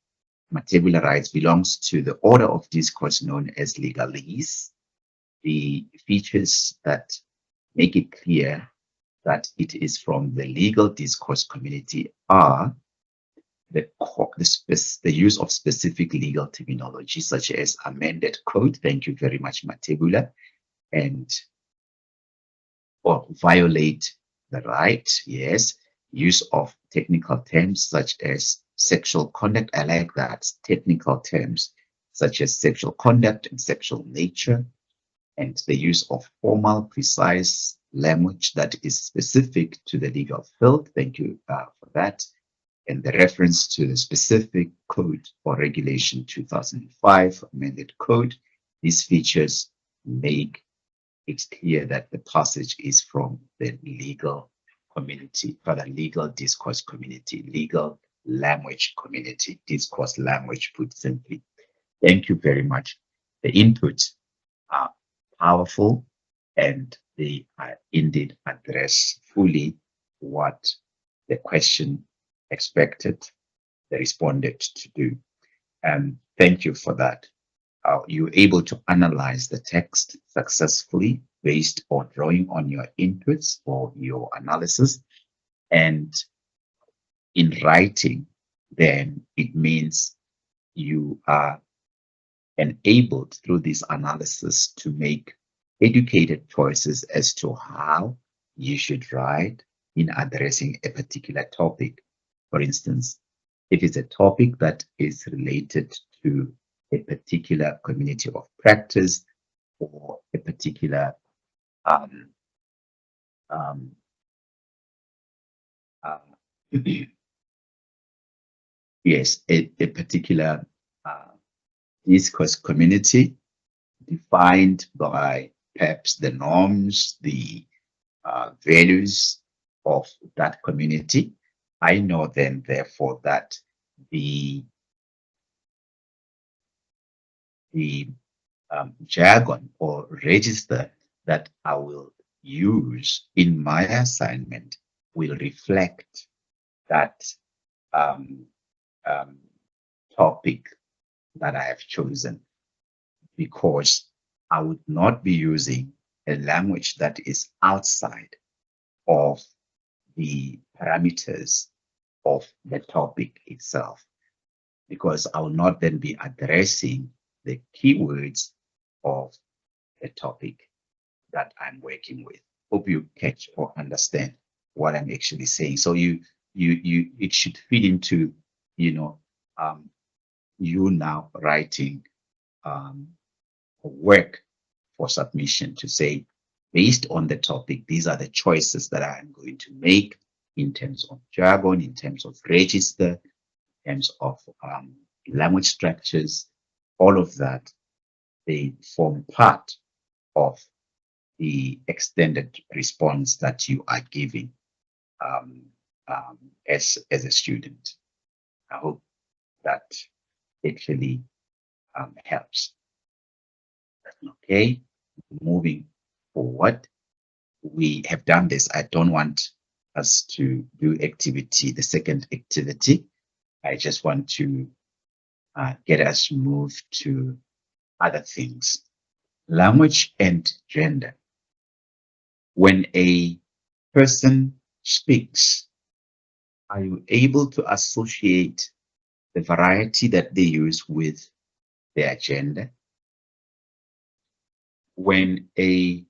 Speaker 1: Matabula writes, belongs to the order of discourse known as legalese. The features that make it clear that it is from the legal discourse community are the use of specific legal terminology, such as amended code. Thank you very much, Matabula. And or violate the right, yes. Use of technical terms such as sexual conduct. I like that. Technical terms such as sexual conduct and sexual nature. And the use of formal, precise language that is specific to the legal field. Thank you for that. And the reference to the specific code or regulation 2005 amended code. These features make it clear that the passage is from the legal community, for the legal discourse community, legal language community, discourse language put simply. Thank you very much. The inputs are powerful and they are indeed address fully what the question expected the respondent to do. And thank you for that. You're able to analyze the text successfully based on drawing on your inputs or your analysis. And in writing, then it means you are enabled through this analysis to make educated choices as to how you should write in addressing a particular topic. For instance, if it's a topic that is related to a particular community of practice or a particular yes, a particular discourse community defined by perhaps the norms, the values of that community. I know then, therefore, that the jargon or register that I will use in my assignment will reflect that topic that I have chosen, because I would not be using a language that is outside of the parameters of the topic itself, because I will not then be addressing the keywords of the topic that I'm working with. Hope you catch or understand what I'm actually saying. So it should fit into, you now writing work for submission to say, based on the topic, these are the choices that I'm going to make in terms of jargon, in terms of register, in terms of language structures, all of that, they form part of the extended response that you are giving as a student. I hope that actually helps. Okay, moving forward, we have done this. I don't want us to do the second activity. I just want to get us moved to other things. Language and gender. When a person speaks, are you able to associate the variety that they use with their gender? When a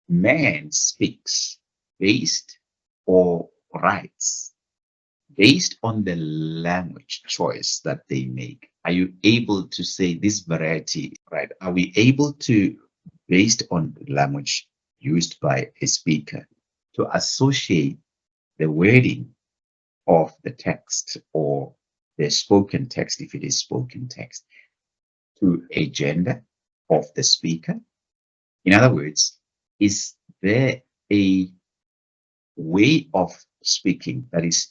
Speaker 1: man speaks based or writes based on the language choice that they make, are you able to say this variety, right? Are we able to, based on the language used by a speaker, to associate the wording of the text or the spoken text, if it is spoken text, to a gender of the speaker? In other words, is there a way of speaking that is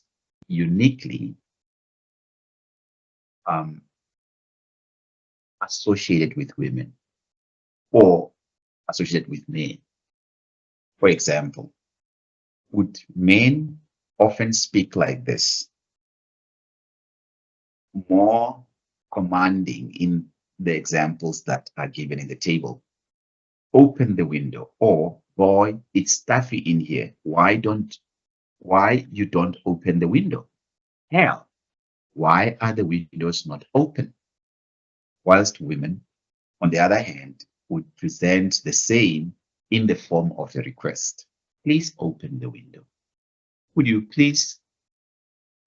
Speaker 1: uniquely associated with women or associated with men? For example, would men often speak like this, more commanding in the examples that are given in the table. Open the window, or boy, it's stuffy in here. Why you don't open the window? Hell, why are the windows not open? Whilst women, on the other hand, would present the same in the form of a request. Please open the window. Would you please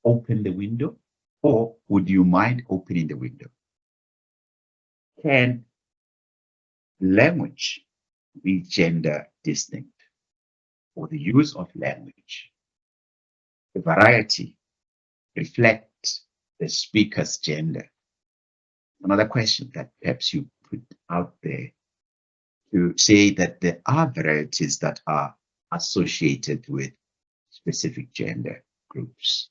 Speaker 1: open the window? Or would you mind opening the window? Can language be gender distinct, or the use of language, the variety, reflect the speaker's gender? Another question that perhaps you put out there to say that there are varieties that are associated with specific gender groups.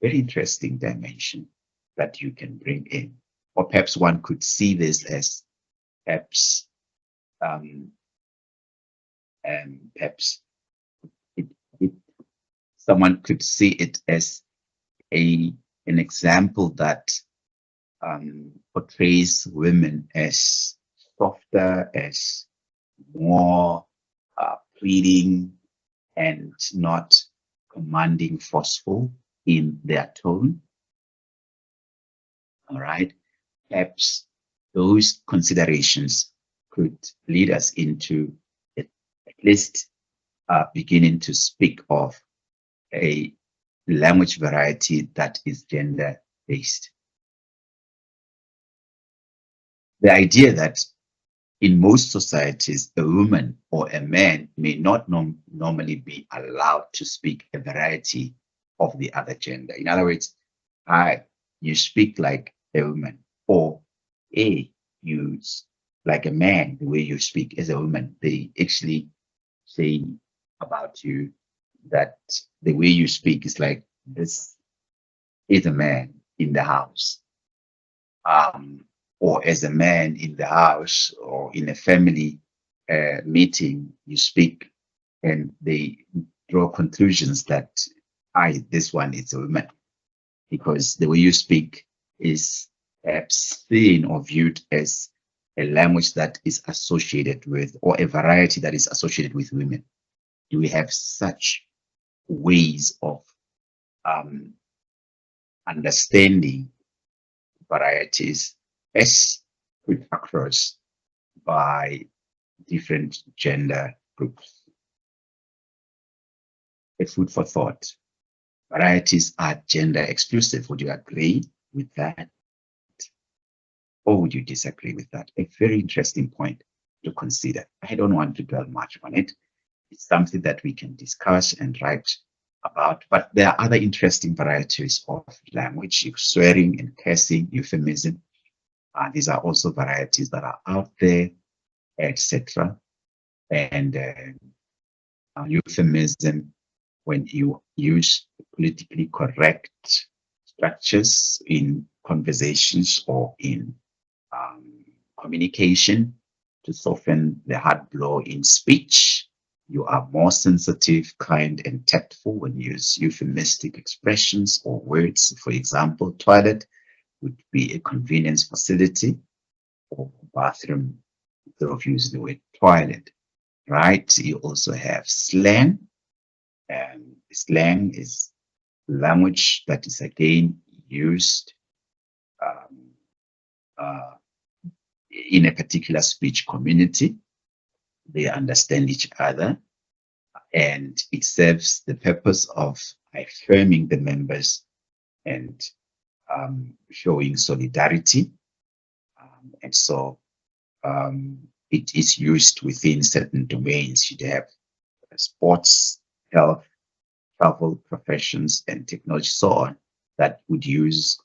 Speaker 1: Very interesting dimension that you can bring in. Or perhaps one could see this as perhaps perhaps it, someone could see it as an example that portrays women as softer, as more pleading, and not commanding, forceful in their tone. All right. Perhaps those considerations could lead us into at least beginning to speak of a language variety that is gender based. The idea that in most societies, a woman or a man may not normally be allowed to speak a variety of the other gender. In other words, you speak like a woman, or you like a man, the way you speak as a woman. They actually say about you that the way you speak is like, this is a man in the house. Or as a man in the house or in a family meeting, you speak and they draw conclusions that this one is a woman, because the way you speak is perhaps seen or viewed as a language that is associated with, or a variety that is associated with women. Do we have such ways of understanding varieties as put across by different gender groups? A food for thought. Varieties are gender exclusive. Would you agree with that? Or would you disagree with that? A very interesting point to consider. I don't want to dwell much on it. It's something that we can discuss and write about, but there are other interesting varieties of language, swearing and cursing, euphemism. These are also varieties that are out there, etc. And euphemism, when you use politically correct structures in conversations or in communication to soften the hard blow in speech. You are more sensitive, kind, and tactful when you use euphemistic expressions or words. For example, toilet would be a convenience facility, or bathroom, instead of using the word toilet, right? You also have slang, and slang is language that is again used in a particular speech community. They understand each other, and it serves the purpose of affirming the members and showing solidarity. And so it is used within certain domains. You have sports, health, travel, professions, and technology, so on, that would use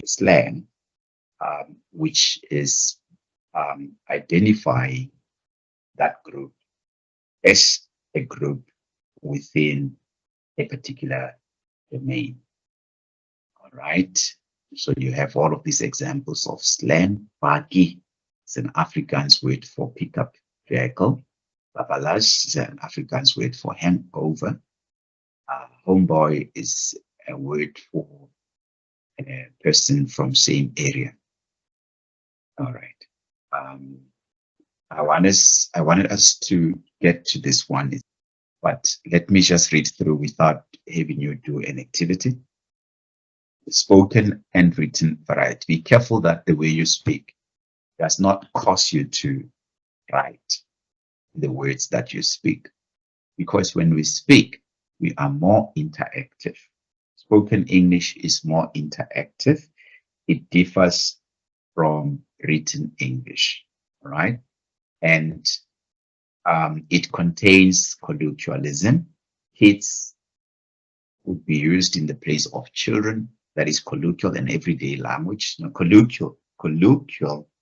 Speaker 1: slang, which is identifying that group as a group within a particular domain. All right. So you have all of these examples of slang. Baki is an Afrikaans word for pickup vehicle. Babalas is an Afrikaans word for hangover. Homeboy is a word for a person from same area. All right. I wanted us to get to this one, but let me just read through without having you do an activity. Spoken and written variety. Be careful that the way you speak does not cause you to write the words that you speak. Because when we speak, we are more interactive. Spoken English is more interactive. It differs from written English, right? And it contains colloquialism. Kids would be used in the place of children. That is colloquial and everyday language. Now, colloquial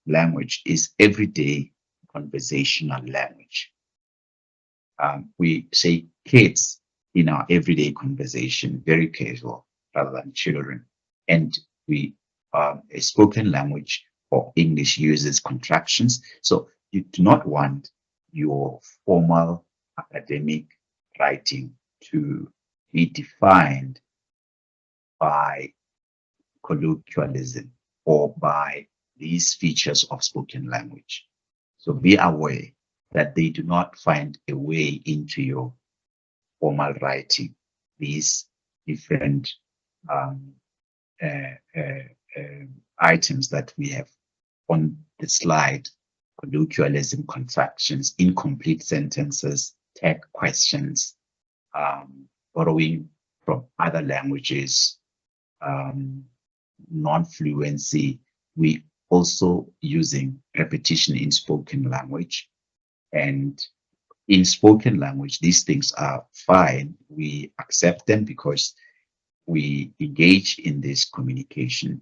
Speaker 1: language is everyday conversational language. We say kids in our everyday conversation, very casual, rather than children. And we a spoken language or English uses contractions. So you do not want your formal academic writing to be defined by colloquialism or by these features of spoken language. So be aware that they do not find a way into your formal writing. These different items that we have on the slide: colloquialism, contractions, incomplete sentences, tag questions, borrowing from other languages, non-fluency. We also using repetition in spoken language. And in spoken language, these things are fine. We accept them because we engage in this communication,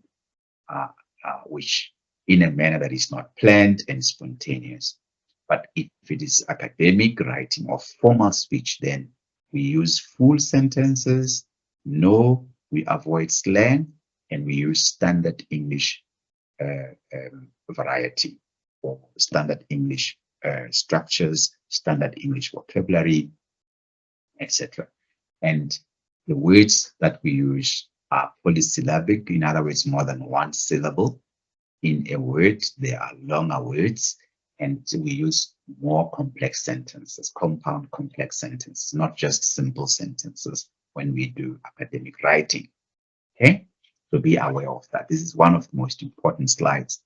Speaker 1: which in a manner that is not planned and spontaneous. But if it is academic writing or formal speech, then we use full sentences. No, we avoid slang, and we use standard English variety or standard English structures, standard English vocabulary, etc. And the words that we use are polysyllabic, in other words, more than one syllable in a word. There are longer words, and we use more complex sentences, compound complex sentences, not just simple sentences when we do academic writing. Okay, so be aware of that. This is one of the most important slides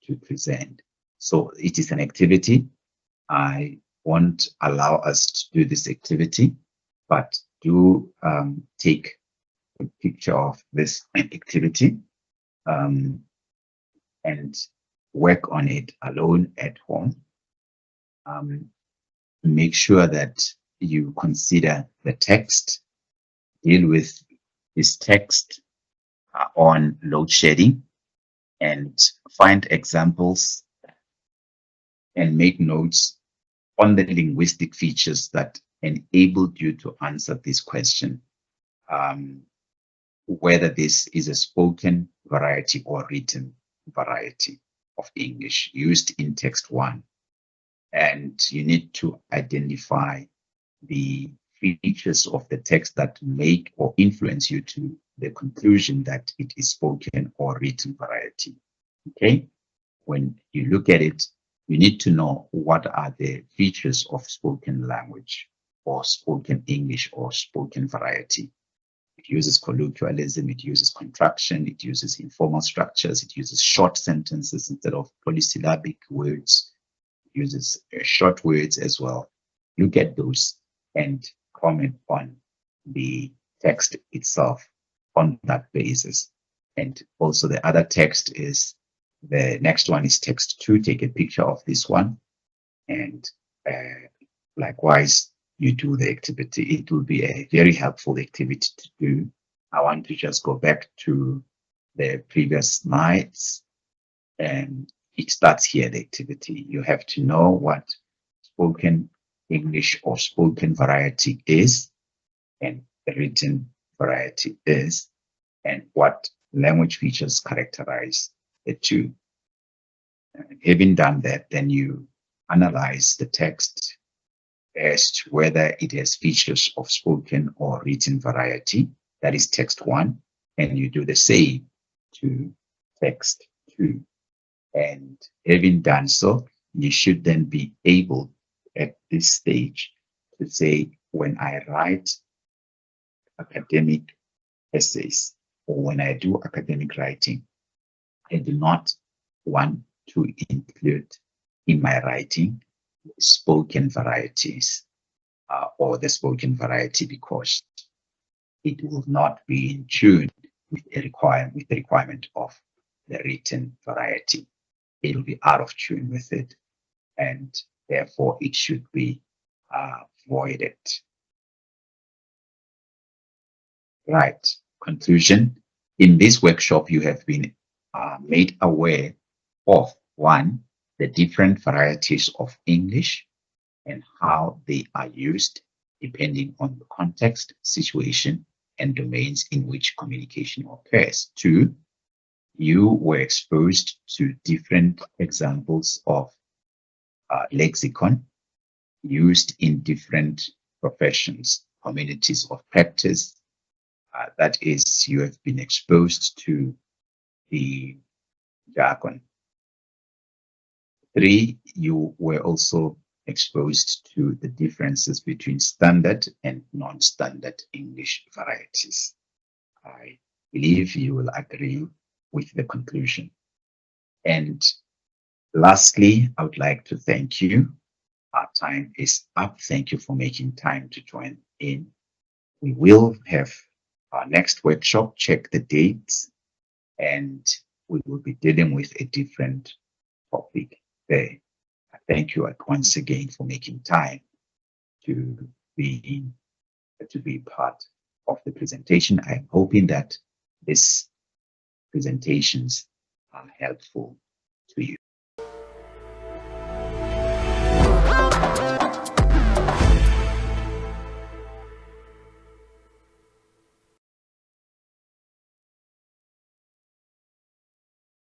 Speaker 1: to present. So it is an activity. I won't allow us to do this activity, but do take a picture of this activity and work on it alone at home. Make sure that you consider the text, deal with this text on load shedding, and find examples and make notes on the linguistic features that enabled you to answer this question, whether this is a spoken variety or written variety of English used in text 1. And you need to identify the features of the text that make or influence you to the conclusion that it is spoken or written variety. Okay? When you look at it, you need to know what are the features of spoken language or spoken English or spoken variety. It uses colloquialism, it uses contraction, it uses informal structures, it uses short sentences instead of polysyllabic words, it uses short words as well. Look at those and comment on the text itself on that basis. And also the other text is, the next one is text 2. Take a picture of this one, and likewise, you do the activity. It will be a very helpful activity to do. I want to just go back to the previous slides, and it starts here, the activity. You have to know what spoken English or spoken variety is, and the written variety is, and what language features characterize the two. And having done that, then you analyze the text as to whether it has features of spoken or written variety. That is text 1. And you do the same to text 2. And having done so, you should then be able at this stage to say, when I write academic essays or when I do academic writing, I do not want to include in my writing spoken varieties or the spoken variety, because it will not be in tune with the requirement of the written variety. It will be out of tune with it, and therefore it should be voided. Right. Conclusion. In this workshop, you have been made aware of, one, the different varieties of English and how they are used depending on the context, situation, and domains in which communication occurs. Two, you were exposed to different examples of lexicon used in different professions, communities of practice. That is, you have been exposed to the jargon. Three, you were also exposed to the differences between standard and non-standard English varieties. I believe you will agree with the conclusion. And lastly, I would like to thank you. Our time is up. Thank you for making time to join in. We will have our next workshop. Check the dates, and we will be dealing with a different topic there. I thank you once again for making time to be part of the presentation. I'm hoping that these presentations are helpful